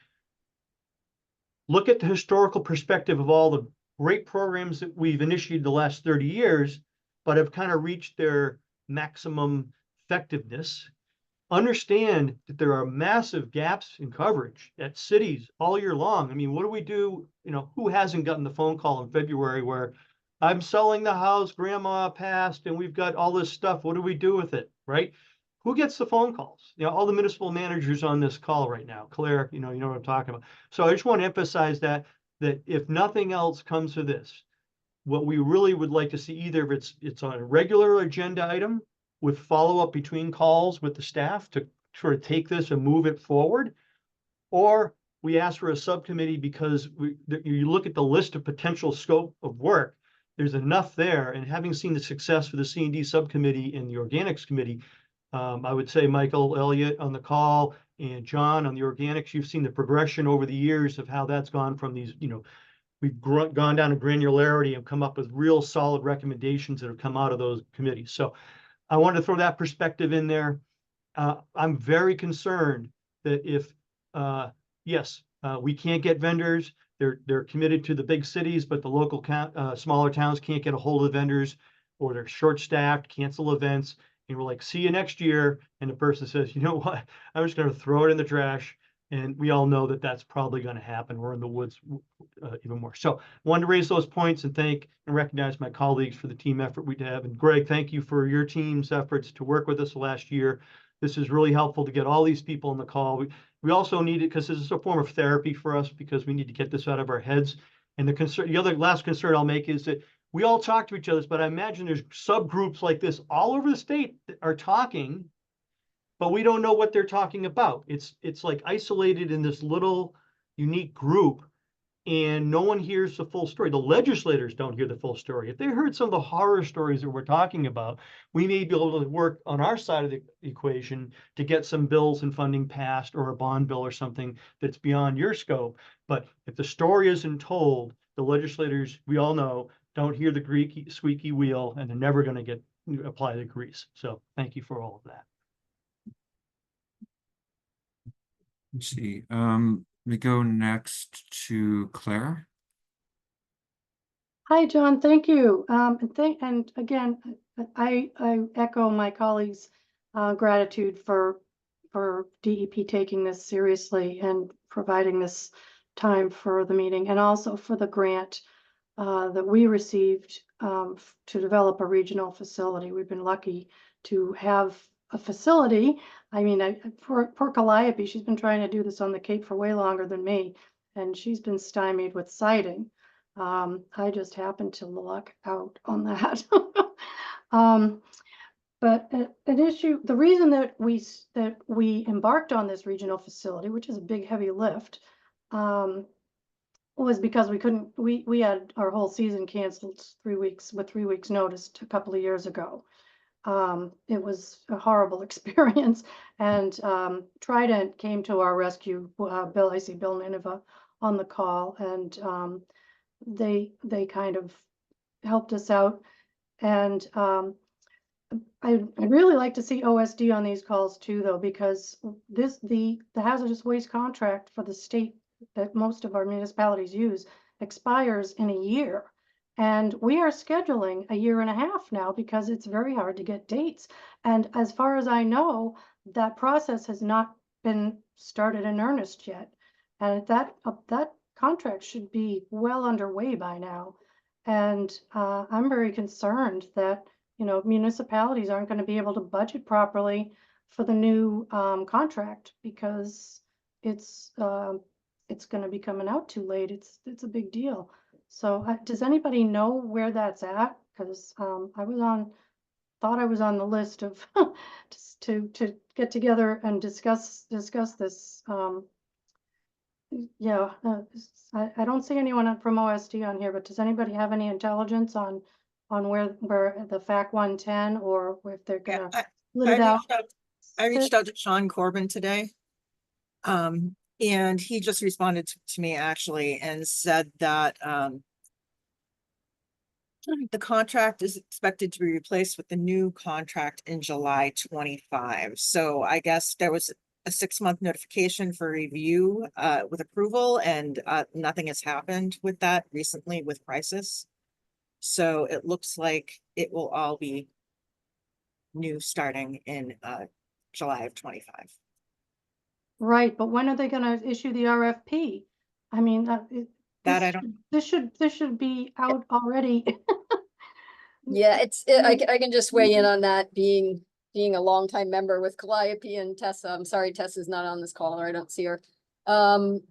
look at the historical perspective of all the great programs that we've initiated the last 30 years, but have kind of reached their maximum effectiveness. Understand that there are massive gaps in coverage at cities all year long. I mean, what do we do? You know, who hasn't gotten the phone call in February where I'm selling the house, grandma passed, and we've got all this stuff. What do we do with it, right? Who gets the phone calls? You know, all the municipal managers on this call right now. Claire, you know what I'm talking about. So I just want to emphasize that if nothing else comes to this, what we really would like to see, either if it's on a regular agenda item with follow-up between calls with the staff to sort of take this and move it forward, or we ask for a subcommittee because you look at the list of potential scope of work, there's enough there. And having seen the success for the C&D subcommittee and the organics committee, I would say Michael Elliott on the call and John on the organics, you've seen the progression over the years of how that's gone from these, you know, we've gone down to granularity and come up with real solid recommendations that have come out of those committees. So I wanted to throw that perspective in there. I'm very concerned that if, yes, we can't get vendors. They're committed to the big cities, but the local smaller towns can't get a hold of vendors, or they're short-staffed, cancel events. And we're like, see you next year. And the person says, you know what, I'm just going to throw it in the trash. And we all know that that's probably going to happen. We're in the woods even more. So I wanted to raise those points and thank and recognize my colleagues for the team effort we have. And Greg, thank you for your team's efforts to work with us last year. This is really helpful to get all these people on the call. We also need it because this is a form of therapy for us, because we need to get this out of our heads. And the other last concern I'll make is that we all talk to each other, but I imagine there's subgroups like this all over the state that are talking, but we don't know what they're talking about. It's like isolated in this little unique group, and no one hears the full story. The legislators don't hear the full story. If they heard some of the horror stories that we're talking about, we may be able to work on our side of the equation to get some bills and funding passed, or a bond bill or something that's beyond your scope. But if the story isn't told, the legislators, we all know, don't hear the squeaky wheel, and they're never going to apply the grease. So thank you for all of that. Let's see. We go next to Claire. Hi, John. Thank you. And again, I echo my colleagues' gratitude for DEP taking this seriously and providing this time for the meeting, and also for the grant that we received to develop a regional facility. We've been lucky to have a facility. I mean, poor Calliope, she's been trying to do this on the Cape for way longer than me, and she's been stymied with siting. I just happened to luck out on that. But the reason that we embarked on this regional facility, which is a big, heavy lift, was because we had our whole season canceled 3 weeks with 3 weeks notice a couple of years ago. It was a horrible experience, and Trident came to our rescue. I see Bill Nineveh on the call, and they kind of helped us out. And I'd really like to see OSD on these calls too, though, because the hazardous waste contract for the state that most of our municipalities use expires in a year. And we are scheduling a year and a half now because it's very hard to get dates. And as far as I know, that process has not been started in earnest yet. And that contract should be well underway by now. And I'm very concerned that, municipalities aren't going to be able to budget properly for the new contract, because it's going to be coming out too late. It's a big deal. So does anybody know where that's at? Because thought I was on the list of to get together and discuss this. I don't see anyone from OSD on here, but does anybody have any intelligence on where the FAC 110, or if they're gonna split it out? I reached out to Sean Corbin today. And he just responded to me actually and said that the contract is expected to be replaced with the new contract in July 25. So I guess there was a 6-month notification for review with approval, and nothing has happened with that recently with crisis. So it looks like it will all be new starting in July of 25. Right, but when are they going to issue the RFP? I mean, this should be out already. Yeah, I can just weigh in on that, being a longtime member with Calliope and Tessa. I'm sorry Tessa's not on this call, or I don't see her. Being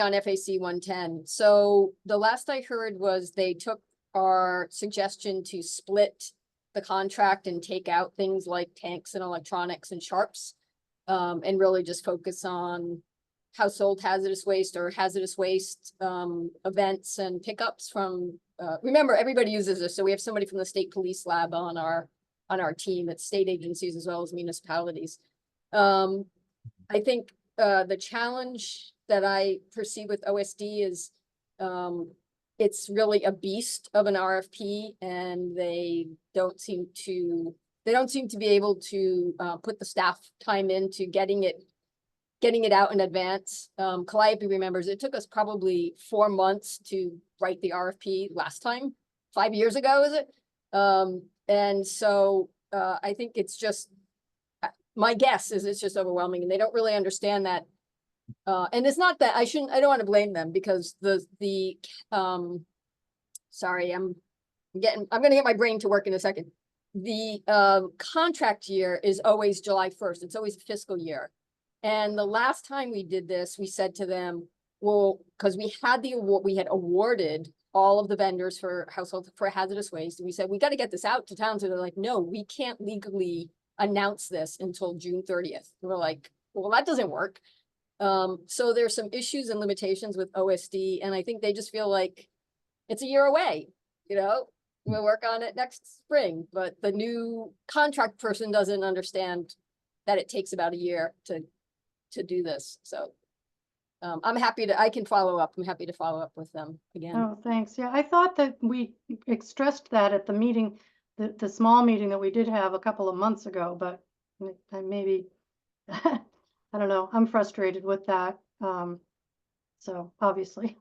on FAC 110. So the last I heard was they took our suggestion to split the contract and take out things like tanks and electronics and sharps, and really just focus on household hazardous waste or hazardous waste events and pickups from, remember, everybody uses this. So we have somebody from the state police lab on our team. It's state agencies as well as municipalities. I think the challenge that I perceive with OSD is it's really a beast of an RFP, and they don't seem to be able to put the staff time into getting it out in advance. Calliope remembers it took us probably 4 months to write the RFP last time, 5 years ago, is it? And so I think it's just, my guess is it's just overwhelming, and they don't really understand that. And it's not that I don't want to blame them, because sorry, I'm going to get my brain to work in a second. The contract year is always July 1st. It's always fiscal year. And the last time we did this, we said to them, well, because we had awarded all of the vendors for hazardous waste. And we said, we got to get this out to towns. And they're like, no, we can't legally announce this until June 30th. We're like, well, that doesn't work. So there's some issues and limitations with OSD, and I think they just feel like it's a year away, you know? We'll work on it next spring, but the new contract person doesn't understand that it takes about a year to do this. So I'm happy I can follow up. I'm happy to follow up with them again. Oh, thanks. Yeah, I thought that we stressed that at the meeting, the small meeting that we did have a couple of months ago, but I maybe, I don't know, I'm frustrated with that. So obviously.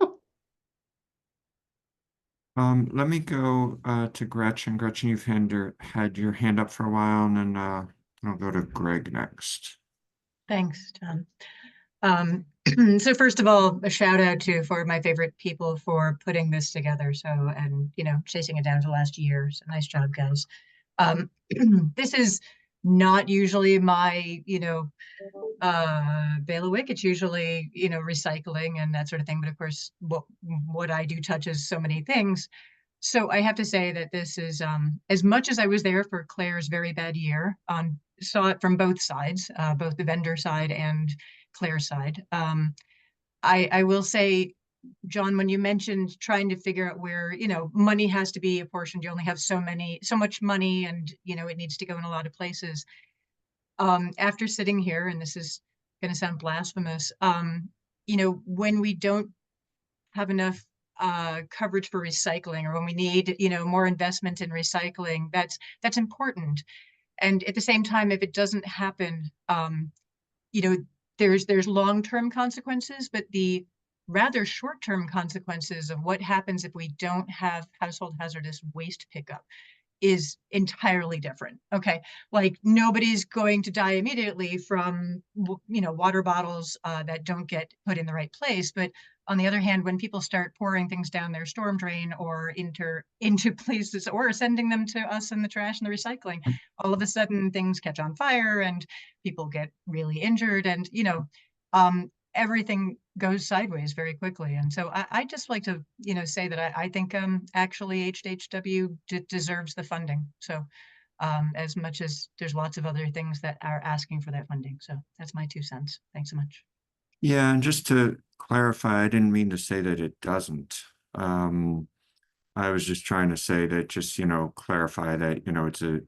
Let me go to Gretchen. Gretchen, you've had your hand up for a while, and then I'll go to Greg next. Thanks, John. So first of all, a shout out to four of my favorite people for putting this together. So, and chasing it down to last year. So nice job, guys. This is not usually my, bailiwick. It's usually, recycling and that sort of thing. But of course, what I do touches so many things. So I have to say that this is, as much as I was there for Claire's very bad year, saw it from both sides, both the vendor side and Claire's side. I will say, John, when you mentioned trying to figure out where, money has to be apportioned, you only have so much money, and, it needs to go in a lot of places. After sitting here, and this is going to sound blasphemous, when we don't have enough coverage for recycling, or when we need, more investment in recycling, that's important. And at the same time, if it doesn't happen, there's long-term consequences, but the rather short-term consequences of what happens if we don't have household hazardous waste pickup is entirely different. Okay, like nobody's going to die immediately from water bottles that don't get put in the right place, but on the other hand, when people start pouring things down their storm drain or into places, or sending them to us in the trash and the recycling, all of a sudden things catch on fire and people get really injured, and everything goes sideways very quickly. And so I just like to say that I think actually HHW deserves the funding. So as much as there's lots of other things that are asking for that funding. So that's my 2 cents. Thanks so much. Yeah, and just to clarify, I didn't mean to say that it doesn't. I was just trying to say that, just, clarify that, it's a,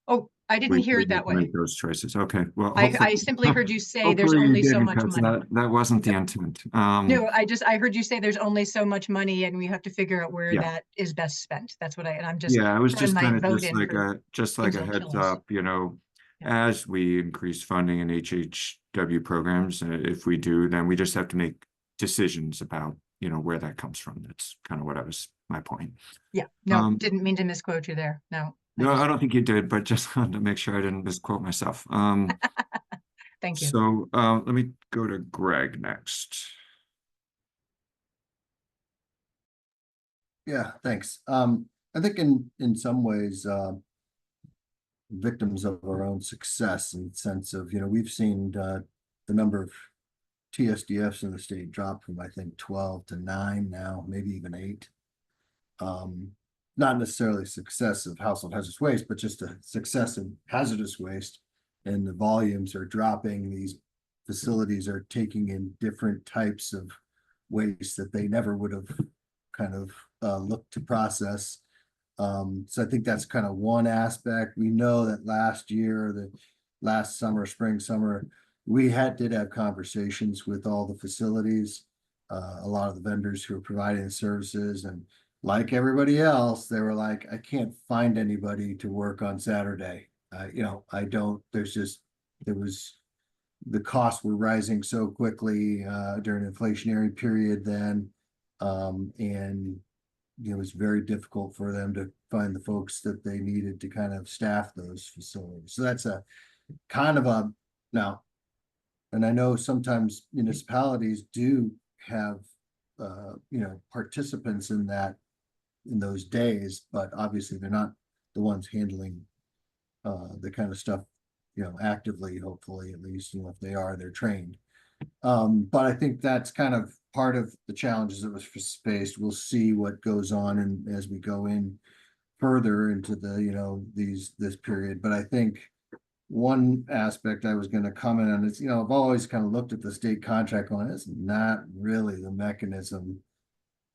Oh, I didn't hear it that way. Make those choices. Okay, well, I simply heard you say there's hopefully you only so didn't, much 'cause money. that wasn't the intent. No, I heard you say there's only so much money and we have to figure out where Yeah. that is best spent. That's what and I'm just Yeah, I was throwing just my kind of vote just in like for a things that'll heads kill us. up, as we increase funding in HHW programs, if we do, then we just have to make decisions about, where that comes from. That's kind of what my point. Yeah, no, didn't mean to misquote you there. No. No, I don't think you did, but just wanted to make sure I didn't misquote myself. Thank you. So let me go to Greg next. Yeah, thanks. I think in some ways, victims of our own success, in the sense of, we've seen the number of TSDFs in the state drop from, I think, 12 to 9 now, maybe even 8. Not necessarily success of household hazardous waste, but just a success in hazardous waste, and the volumes are dropping. These facilities are taking in different types of waste that they never would have kind of looked to process. So I think that's kind of one aspect. We know that last summer, spring, summer, we did have conversations with all the facilities, a lot of the vendors who are providing the services, and like everybody else, they were like, I can't find anybody to work on Saturday. The costs were rising so quickly during an inflationary period then. And it was very difficult for them to find the folks that they needed to kind of staff those facilities. So that's a kind of now, and I know sometimes municipalities do have, participants in those days, but obviously they're not the ones handling the kind of stuff, actively, hopefully, at least, if they are, they're trained. But I think that's kind of part of the challenges that was faced. We'll see what goes on, and as we go in further into the, this period. But I think one aspect I was going to comment on is, I've always kind of looked at the state contract going, it's not really the mechanism,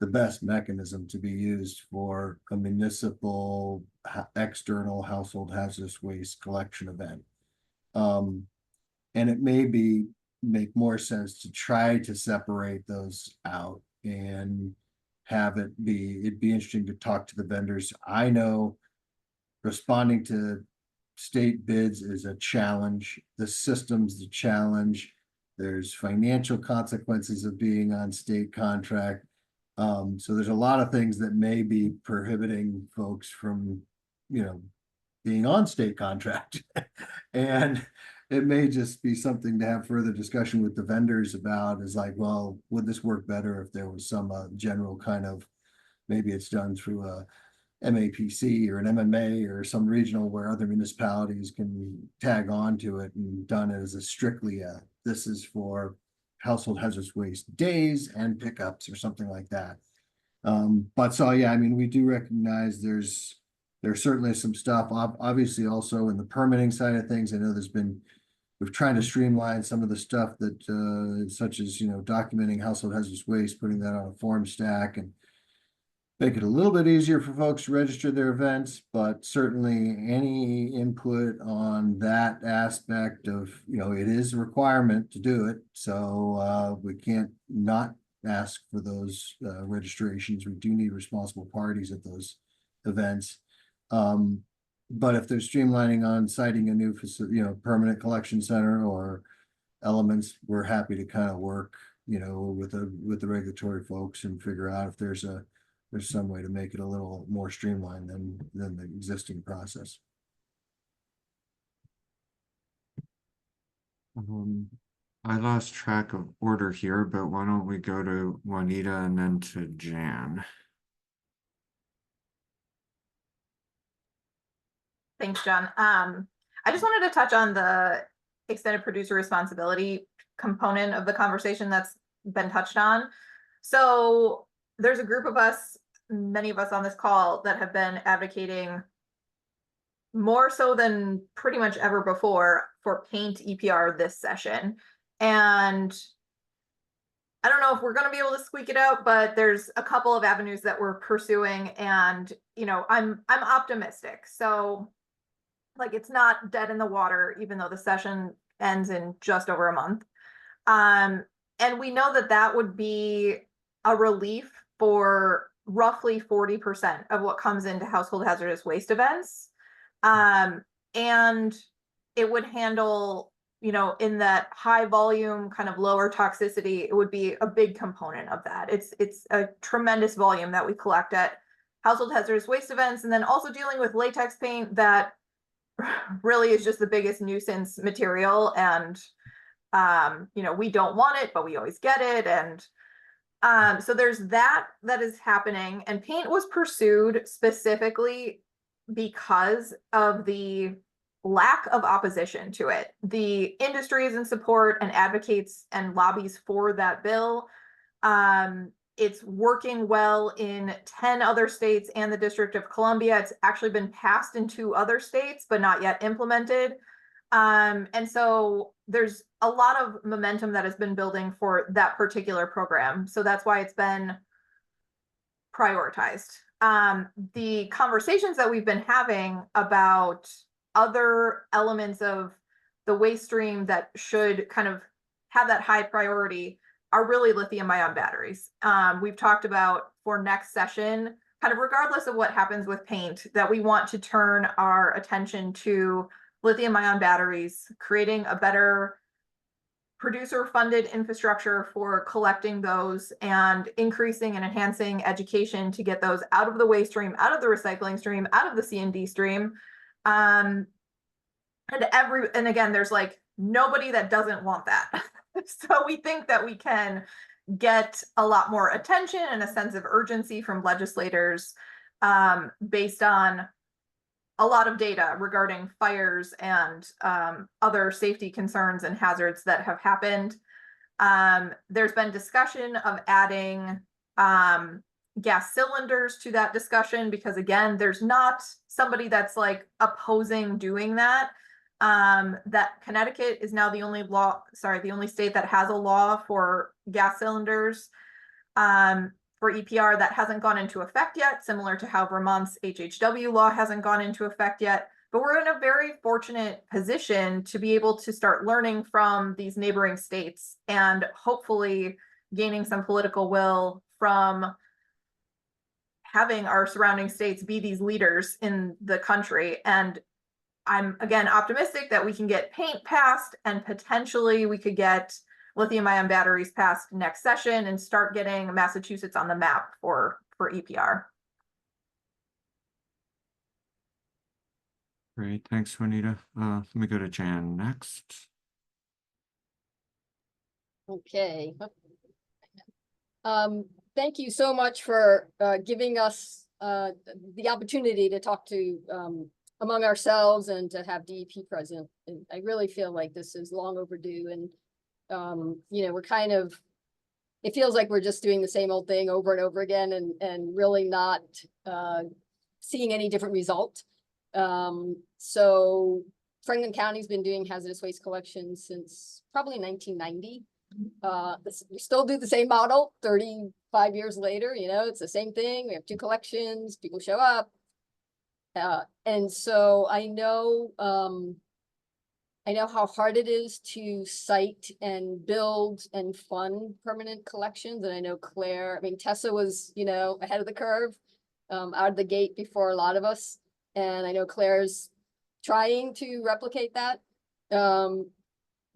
the best mechanism to be used for a municipal external household hazardous waste collection event. And it may make more sense to try to separate those out and have it'd be interesting to talk to the vendors. I know responding to state bids is a challenge. The system's the challenge. There's financial consequences of being on state contract. So there's a lot of things that may be prohibiting folks from, being on state contract. And it may just be something to have further discussion with the vendors about, is like, well, would this work better if there was some general kind of, maybe it's done through a MAPC or an MMA or some regional where other municipalities can tag on to it and done it as a strictly this is for household hazardous waste days and pickups or something like that. But so, yeah, I mean, we do recognize there's certainly some stuff, obviously also in the permitting side of things. I know we've tried to streamline some of the stuff that, such as, documenting household hazardous waste, putting that on a form stack and make it a little bit easier for folks to register their events, but certainly any input on that aspect of, it is a requirement to do it. So we can't not ask for those registrations. We do need responsible parties at those events. But if they're streamlining on citing a new facility, permanent collection center or elements, we're happy to kind of work, with the regulatory folks and figure out if there's some way to make it a little more streamlined than the existing process. I lost track of order here, but why don't we go to Juanita and then to Jan? Thanks, John. I just wanted to touch on the extended producer responsibility component of the conversation that's been touched on. So there's a group of us, many of us on this call, that have been advocating more so than pretty much ever before for paint EPR this session. And I don't know if we're going to be able to squeak it out, but there's a couple of avenues that we're pursuing, and I'm optimistic. So like, it's not dead in the water, even though the session ends in just over a month. And we know that would be a relief for roughly 40% of what comes into household hazardous waste events. And it would handle, in that high volume, kind of lower toxicity, it would be a big component of that. It's a tremendous volume that we collect at household hazardous waste events. And then also dealing with latex paint that really is just the biggest nuisance material. And, we don't want it, but we always get it. And so there's that is happening. And paint was pursued specifically because of the lack of opposition to it. The industry is in support and advocates and lobbies for that bill. It's working well in 10 other states and the District of Columbia. It's actually been passed in 2 other states, but not yet implemented. And so there's a lot of momentum that has been building for that particular program. So that's why it's been prioritized. The conversations that we've been having about other elements of the waste stream that should kind of have that high priority are really lithium-ion batteries. We've talked about for next session, kind of regardless of what happens with paint, that we want to turn our attention to lithium-ion batteries, creating a better producer-funded infrastructure for collecting those and increasing and enhancing education to get those out of the waste stream, out of the recycling stream, out of the C&D stream. And again, there's like nobody that doesn't want that. So we think that we can get a lot more attention and a sense of urgency from legislators based on a lot of data regarding fires and other safety concerns and hazards that have happened. There's been discussion of adding gas cylinders to that discussion because, again, there's not somebody that's like opposing doing that. that Connecticut is now the only state that has a law for gas cylinders for EPR that hasn't gone into effect yet, similar to how Vermont's HHW law hasn't gone into effect yet. But we're in a very fortunate position to be able to start learning from these neighboring states and hopefully gaining some political will from having our surrounding states be these leaders in the country. And I'm, again, optimistic that we can get paint passed and potentially we could get lithium-ion batteries passed next session and start getting Massachusetts on the map for EPR. Great, thanks, Juanita. Let me go to Jan next. Okay. Thank you so much for giving us the opportunity to talk to among ourselves and to have DEP present. And I really feel like this is long overdue, and you know, we're kind of, it feels like we're just doing the same old thing over and over again and really not seeing any different result. So Franklin County's been doing hazardous waste collection since probably 1990. We still do the same model 35 years later, you know, it's the same thing. We have 2 collections, people show up. And so I know how hard it is to site and build and fund permanent collections. And I know Claire, I mean, Tessa was, you know, ahead of the curve, out of the gate before a lot of us. And I know Claire's trying to replicate that.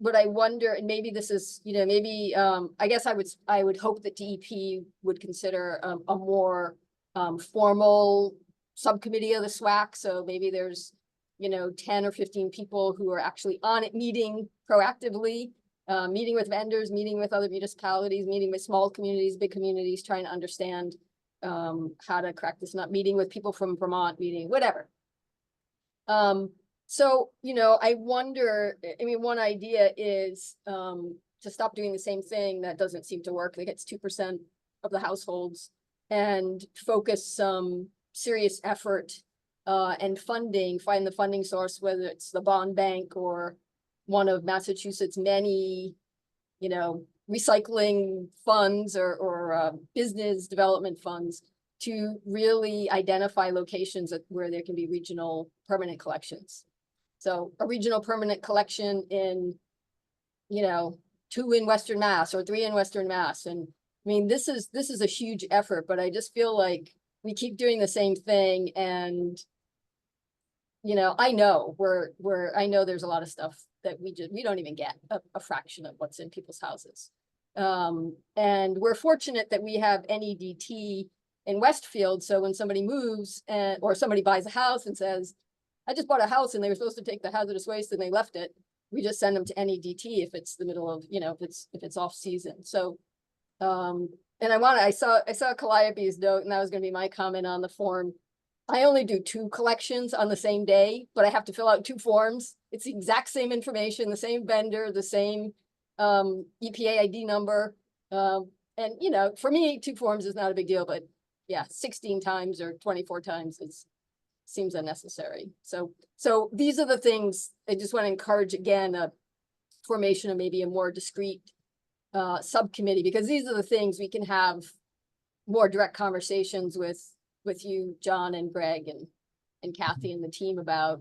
But I wonder, and maybe this is, you know, maybe, I guess I would hope that DEP would consider a more formal subcommittee of the SWAC. So maybe there's, you know, 10 or 15 people who are actually on it, meeting proactively, meeting with vendors, meeting with other municipalities, meeting with small communities, big communities, trying to understand how to crack this nut, meeting with people from Vermont, meeting, whatever. So, you know, I wonder, I mean, one idea is to stop doing the same thing that doesn't seem to work, that gets 2% of the households, and focus some serious effort and funding, find the funding source, whether it's the bond bank or one of Massachusetts' many, you know, recycling funds or business development funds, to really identify locations where there can be regional permanent collections. So a regional permanent collection in, you know, 2 in Western Mass or 3 in Western Mass. And I mean, this is a huge effort, but I just feel like we keep doing the same thing. And, you know, I know I know there's a lot of stuff that we don't even get a fraction of what's in people's houses. And we're fortunate that we have NEDT in Westfield. So when somebody moves or somebody buys a house and says, I just bought a house and they were supposed to take the hazardous waste and they left it, we just send them to NEDT if it's the middle of, you know, if it's off season. So, and I saw Calliope's note, and that was going to be my comment on the form. I only do 2 collections on the same day, but I have to fill out 2 forms. It's the exact same information, the same vendor, the same EPA ID number. And, you know, for me, 2 forms is not a big deal, but yeah, 16 times or 24 times seems unnecessary. So these are the things I just want to encourage, again, a formation of maybe a more discrete subcommittee, because these are the things we can have more direct conversations with you, John and Greg and Kathy and the team about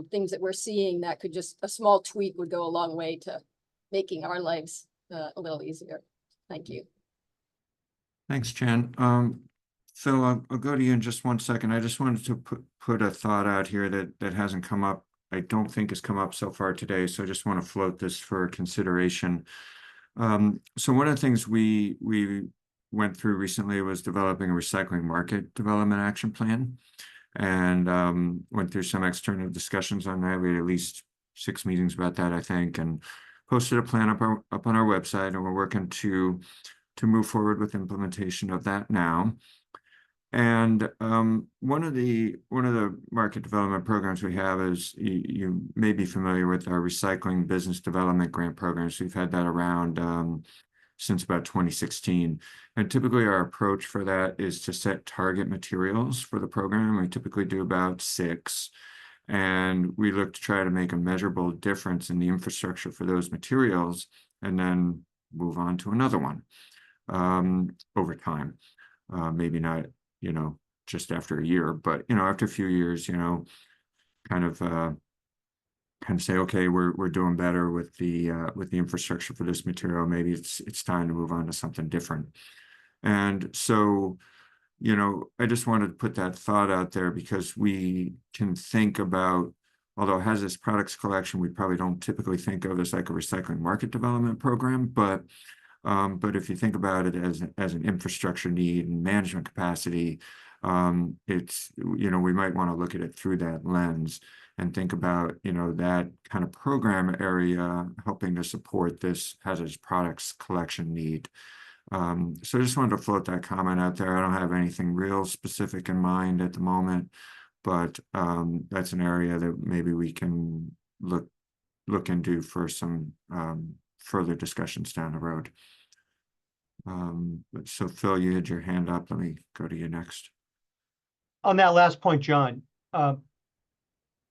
things that we're seeing that could just, a small tweak would go a long way to making our lives a little easier. Thank you. Thanks, Jen. Phil, I'll go to you in just one second. I just wanted to put a thought out here that hasn't come up. I don't think has come up so far today, so I just want to float this for consideration. So one of the things we went through recently was developing a recycling market development action plan, and went through some external discussions on that. We had at least 6 meetings about that, I think, and posted a plan up on our website, and we're working to move forward with implementation of that now. And one of the market development programs we have is, you may be familiar with our recycling business development grant programs. We've had that around since about 2016. And typically our approach for that is to set target materials for the program. We typically do about 6. And we look to try to make a measurable difference in the infrastructure for those materials and then move on to another one over time. Maybe not, just after a year, but, after a few years, kind of say, okay, we're doing better with the infrastructure for this material. Maybe it's time to move on to something different. And so, I just wanted to put that thought out there because we can think about, although it has this products collection, we probably don't typically think of as like a recycling market development program, but if you think about it as an infrastructure need and management capacity, it's, we might want to look at it through that lens and think about, that kind of program area helping to support this hazardous products collection need. So I just wanted to float that comment out there. I don't have anything real specific in mind at the moment, but that's an area that maybe we can look into for some further discussions down the road. So Phil, you had your hand up. Let me go to you next. On that last point, John,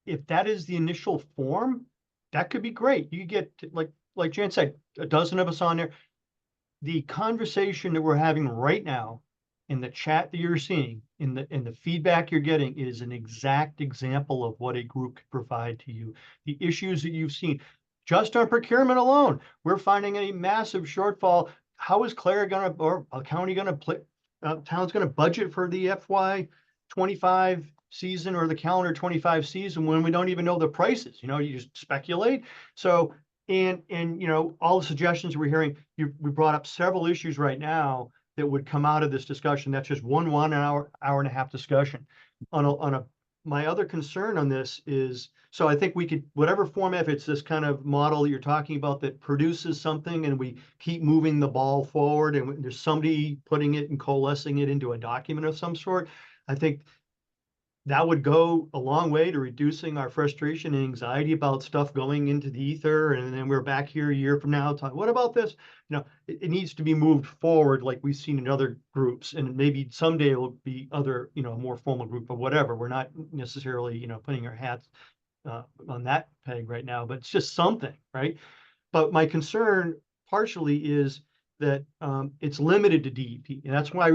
if that is the initial form, that could be great. You get, like Jan said, a dozen of us on there. The conversation that we're having right now in the chat that you're seeing, in the feedback you're getting, is an exact example of what a group could provide to you. The issues that you've seen, just on procurement alone, we're finding a massive shortfall. How is Claire gonna, or a county gonna town's gonna budget for the FY25 season or the calendar 25 season when we don't even know the prices? You just speculate. So, and all the suggestions we're hearing, we brought up several issues right now that would come out of this discussion. That's just one hour and a half discussion. My other concern on this is, so I think we could, whatever format, if it's this kind of model that you're talking about that produces something and we keep moving the ball forward and there's somebody putting it and coalescing it into a document of some sort, I think that would go a long way to reducing our frustration and anxiety about stuff going into the ether. And then we're back here a year from now talking, what about this? It needs to be moved forward like we've seen in other groups. And maybe someday it will be other, a more formal group or whatever. We're not necessarily, putting our hats on that peg right now, but it's just something, right? But my concern partially is that it's limited to DEP. And that's why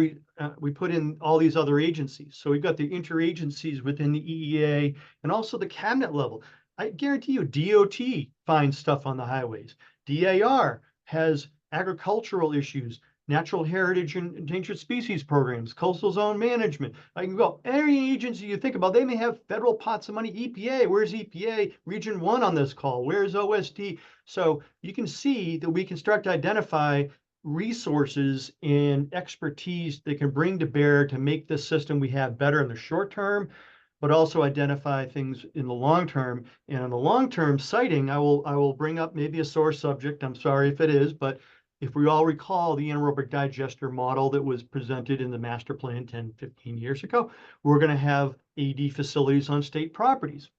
we put in all these other agencies. So we've got the interagencies within the EEA and also the cabinet level. I guarantee you DOT finds stuff on the highways. DAR has agricultural issues, natural heritage and endangered species programs, coastal zone management. I can go, any agency you think about, they may have federal pots of money. EPA, where's EPA? Region 1 on this call, where's OSD? So you can see that we can start to identify resources and expertise they can bring to bear to make this system we have better in the short term, but also identify things in the long term. And in the long term siting, I will bring up maybe a sore subject. I'm sorry if it is, but if we all recall the anaerobic digester model that was presented in the master plan 10, 15 years ago, we're going to have AD facilities on state properties.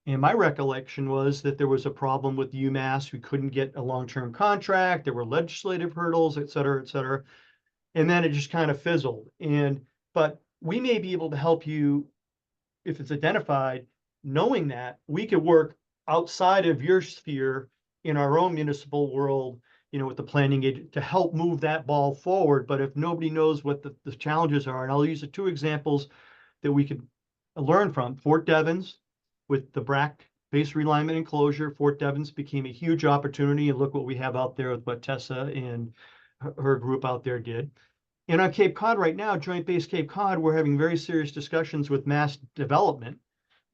And my recollection was that there was a problem with UMass. We couldn't get a long-term contract. There were legislative hurdles, et cetera, et cetera. And then it just kind of fizzled. But we may be able to help you if it's identified, knowing that we could work outside of your sphere in our own municipal world, with the planning agent to help move that ball forward. But if nobody knows what the challenges are, and I'll use the two examples that we could learn from, Fort Devens, with the BRAC base realignment and closure. Fort Devens became a huge opportunity, and look what we have out there with what Tessa and her group out there did. And on Cape Cod right now, Joint Base Cape Cod, we're having very serious discussions with Mass Development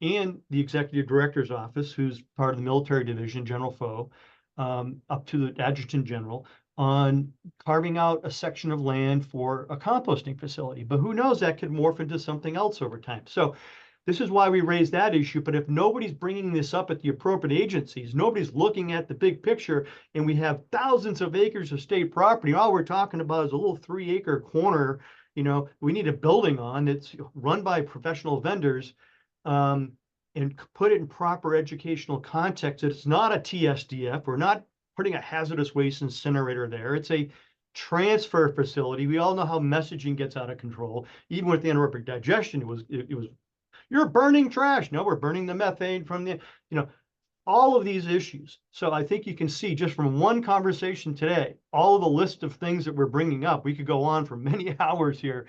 and the Executive Director's Office, who's part of the military division, General Foe, up to the Adjutant General, on carving out a section of land for a composting facility. But who knows, that could morph into something else over time. So this is why we raised that issue. But if nobody's bringing this up at the appropriate agencies, nobody's looking at the big picture, and we have thousands of acres of state property, all we're talking about is a little 3-acre corner, we need a building on that's run by professional vendors, and put it in proper educational context. It's not a TSDF. We're not putting a hazardous waste incinerator there. It's a transfer facility. We all know how messaging gets out of control. Even with the anaerobic digestion, it was you're burning trash. No, we're burning the methane from the, all of these issues. So I think you can see just from one conversation today, all of the list of things that we're bringing up. We could go on for many hours here.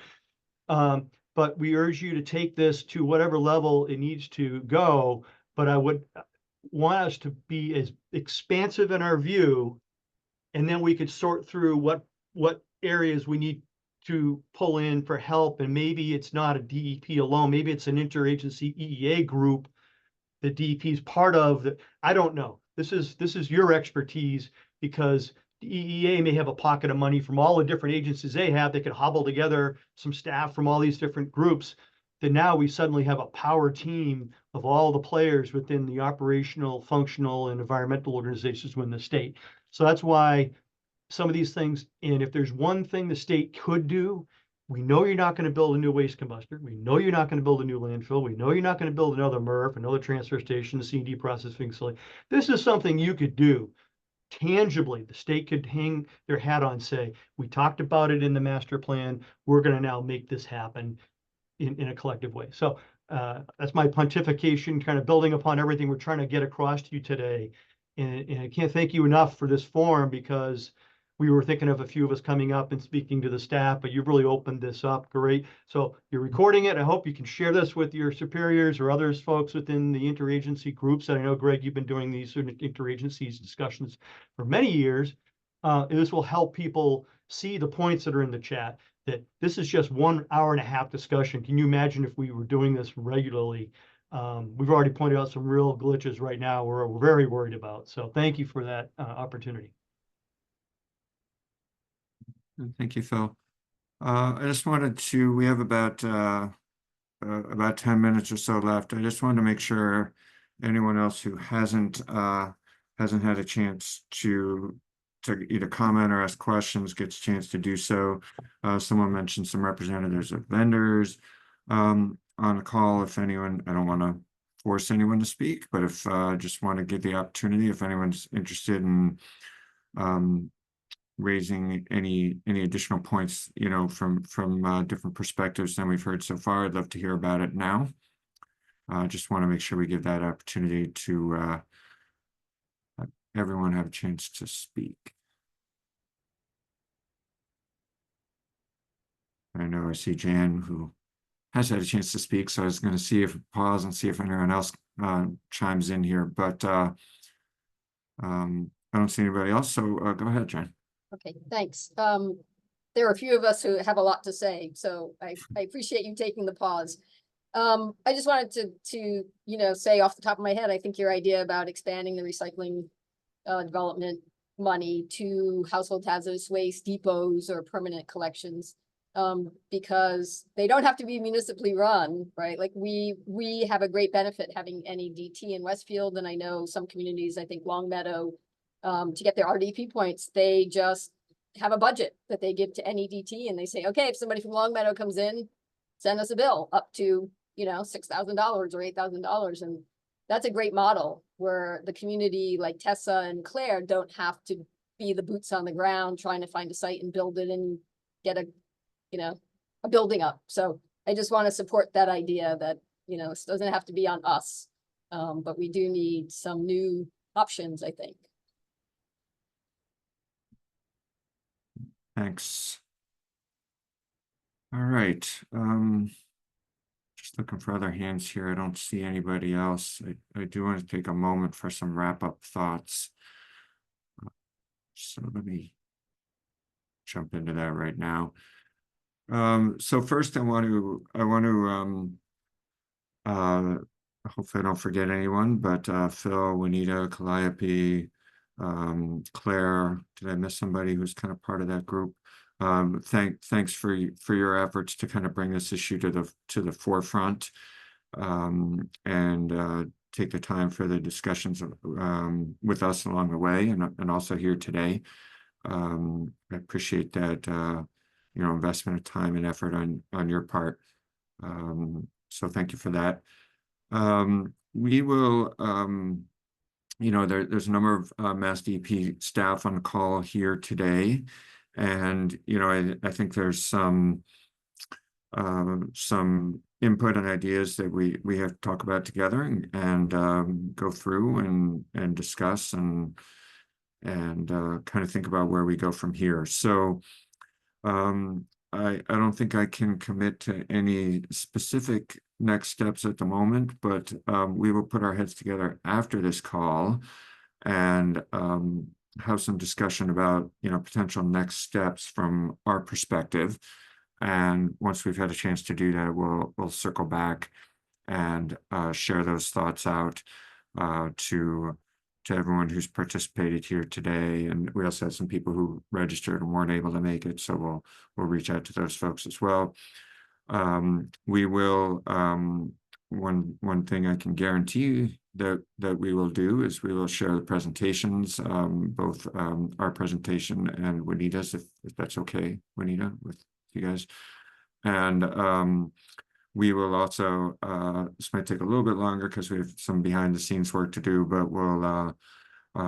But we urge you to take this to whatever level it needs to go. But I would want us to be as expansive in our view, and then we could sort through what areas we need to pull in for help. And maybe it's not a DEP alone. Maybe it's an interagency EEA group that DEP is part of. That I don't know. This is your expertise, because the EEA may have a pocket of money from all the different agencies they have. They could hobble together some staff from all these different groups. That now we suddenly have a power team of all the players within the operational, functional, and environmental organizations within the state. So that's why some of these things, and if there's one thing the state could do, we know you're not going to build a new waste combustor. We know you're not going to build a new landfill. We know you're not going to build another MRF, another transfer station, a C&D processing facility. This is something you could do tangibly. The state could hang their hat on, say, we talked about it in the master plan. We're going to now make this happen in a collective way. So that's my pontification, kind of building upon everything we're trying to get across to you today. And I can't thank you enough for this forum, because we were thinking of a few of us coming up and speaking to the staff, but you've really opened this up. Great. So you're recording it. I hope you can share this with your superiors or others folks within the interagency groups. And I know, Greg, you've been doing these interagency discussions for many years. This will help people see the points that are in the chat, that this is just 1 hour-and-a-half discussion. Can you imagine if we were doing this regularly? We've already pointed out some real glitches right now we're very worried about. So thank you for that opportunity. Thank you, Phil. I just wanted to, we have about 10 minutes or so left. I just wanted to make sure anyone else who hasn't had a chance to either comment or ask questions gets a chance to do so. Someone mentioned some representatives of vendors on the call. If anyone, I don't want to force anyone to speak, but if just want to give the opportunity, if anyone's interested in raising any additional points, from different perspectives than we've heard so far, I'd love to hear about it now. Just want to make sure we give that opportunity to everyone have a chance to speak. I know I see Jan, who has had a chance to speak, so I was going to pause and see if anyone else chimes in here, but I don't see anybody else, so go ahead, Jan. Okay, thanks. There are a few of us who have a lot to say, so I appreciate you taking the pause. I just wanted to say off the top of my head, I think your idea about expanding the recycling development money to household hazardous waste depots or permanent collections, because they don't have to be municipally run, right? Like we have a great benefit having NEDT in Westfield, and I know some communities, I think Longmeadow, to get their RDP points, they just have a budget that they give to NEDT, and they say, okay, if somebody from Longmeadow comes in, send us a bill up to, $6,000 or $8,000. And that's a great model where the community like Tessa and Claire don't have to be the boots on the ground trying to find a site and build it and get a building up. So I just want to support that idea that, it doesn't have to be on us, but we do need some new options, I think. Thanks. All right. Just looking for other hands here. I don't see anybody else. I do want to take a moment for some wrap-up thoughts. So let me jump into that right now. So first I want to hopefully I don't forget anyone, but Phil, Juanita, Calliope, Claire, did I miss somebody who's kind of part of that group? Thanks for your efforts to kind of bring this issue to the forefront, and take the time for the discussions with us along the way, and also here today. I appreciate that investment of time and effort on your part. So thank you for that. We will there's a number of MassDEP staff on the call here today, and I think there's some input and ideas that we have to talk about together and go through and discuss and kind of think about where we go from here. So I don't think I can commit to any specific next steps at the moment, but we will put our heads together after this call and have some discussion about, you know, potential next steps from our perspective. And once we've had a chance to do that, we'll circle back and share those thoughts out to everyone who's participated here today. And we also had some people who registered and weren't able to make it, so we'll reach out to those folks as well. We will one thing I can guarantee that we will do is we will share the presentations, both our presentation and Juanita's, if that's okay, Juanita, with you guys. And we will also, this might take a little bit longer because we have some behind the scenes work to do, but we'll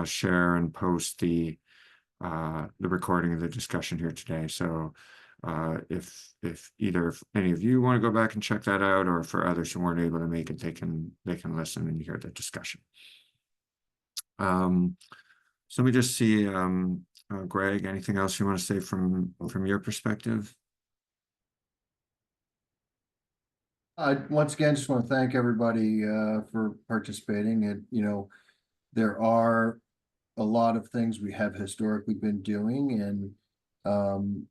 share and post the recording of the discussion here today. So if either any of you want to go back and check that out, or for others who weren't able to make it, they can listen and hear the discussion. So let me just see, Greg, anything else you want to say from your perspective? I once again just want to thank everybody for participating. And you know, there are a lot of things we have historically been doing, and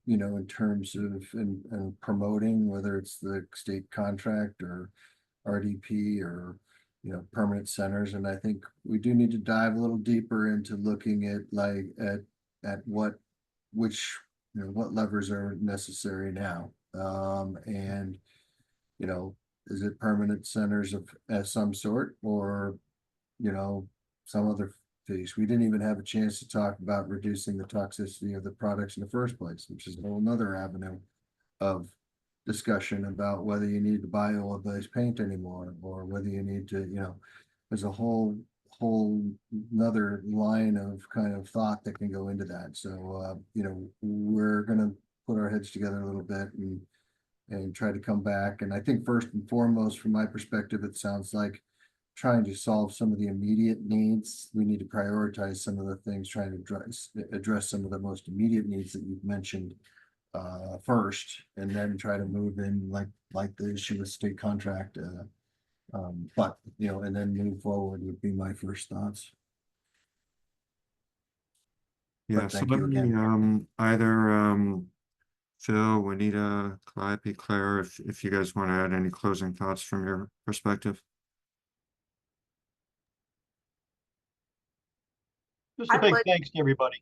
you know, in terms of and promoting, whether it's the state contract or RDP or, you know, permanent centers. And I think we do need to dive a little deeper into looking at which, you know, what levers are necessary now. And you know, is it permanent centers of some sort, or, you know, some other fees? We didn't even have a chance to talk about reducing the toxicity of the products in the first place, which is a whole nother avenue of discussion about whether you need to buy oil-based paint anymore, or whether you need to, you know, there's a whole another line of kind of thought that can go into that. So, you know, we're gonna put our heads together a little bit and try to come back. And I think first and foremost, from my perspective, it sounds like trying to solve some of the immediate needs. We need to prioritize some of the things, trying to address some of the most immediate needs that you've mentioned first, and then try to move in like the issue with state contract. But, you know, and then move forward would be my first thoughts. Yeah, so let me either Phil, Juanita, Calliope, Claire, if you guys want to add any closing thoughts from your perspective. Just a big thanks to everybody.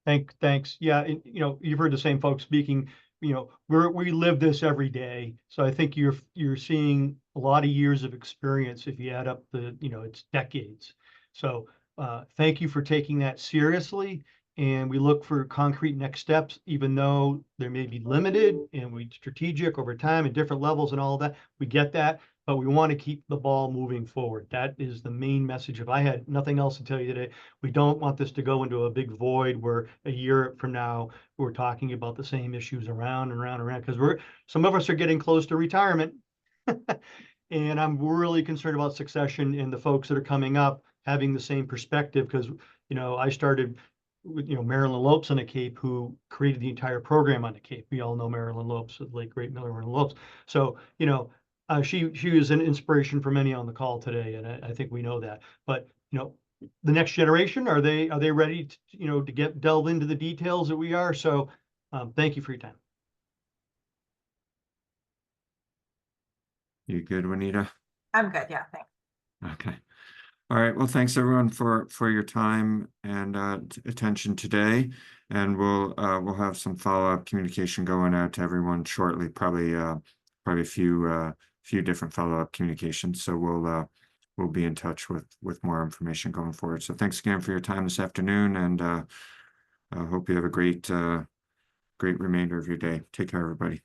Thanks. Yeah, you know, you've heard the same folks speaking. You know, we live this every day. So I think you're seeing a lot of years of experience if you add up the, you know, it's decades. So thank you for taking that seriously. And we look for concrete next steps, even though they may be limited and we strategic over time at different levels and all of that. We get that, but we want to keep the ball moving forward. That is the main message. If I had nothing else to tell you today, we don't want this to go into a big void where a year from now we're talking about the same issues around and around and around, because some of us are getting close to retirement. And I'm really concerned about succession and the folks that are coming up having the same perspective, because, you know, I started with, you know, Marilyn Lopes on the Cape, who created the entire program on the Cape. We all know Marilyn Lopes, the late great Marilyn Lopes. So, you know, she was an inspiration for many on the call today, and I think we know that. But, you know, the next generation, are they ready to, you know, to delve into the details that we are? So thank you for your time. You good, Juanita? I'm good. Yeah, thanks. Okay. All right. Well, thanks everyone for your time and attention today. And we'll have some follow-up communication going out to everyone shortly, probably a few different follow-up communications. So we'll be in touch with more information going forward. So thanks again for your time this afternoon, and I hope you have a great remainder of your day. Take care, everybody.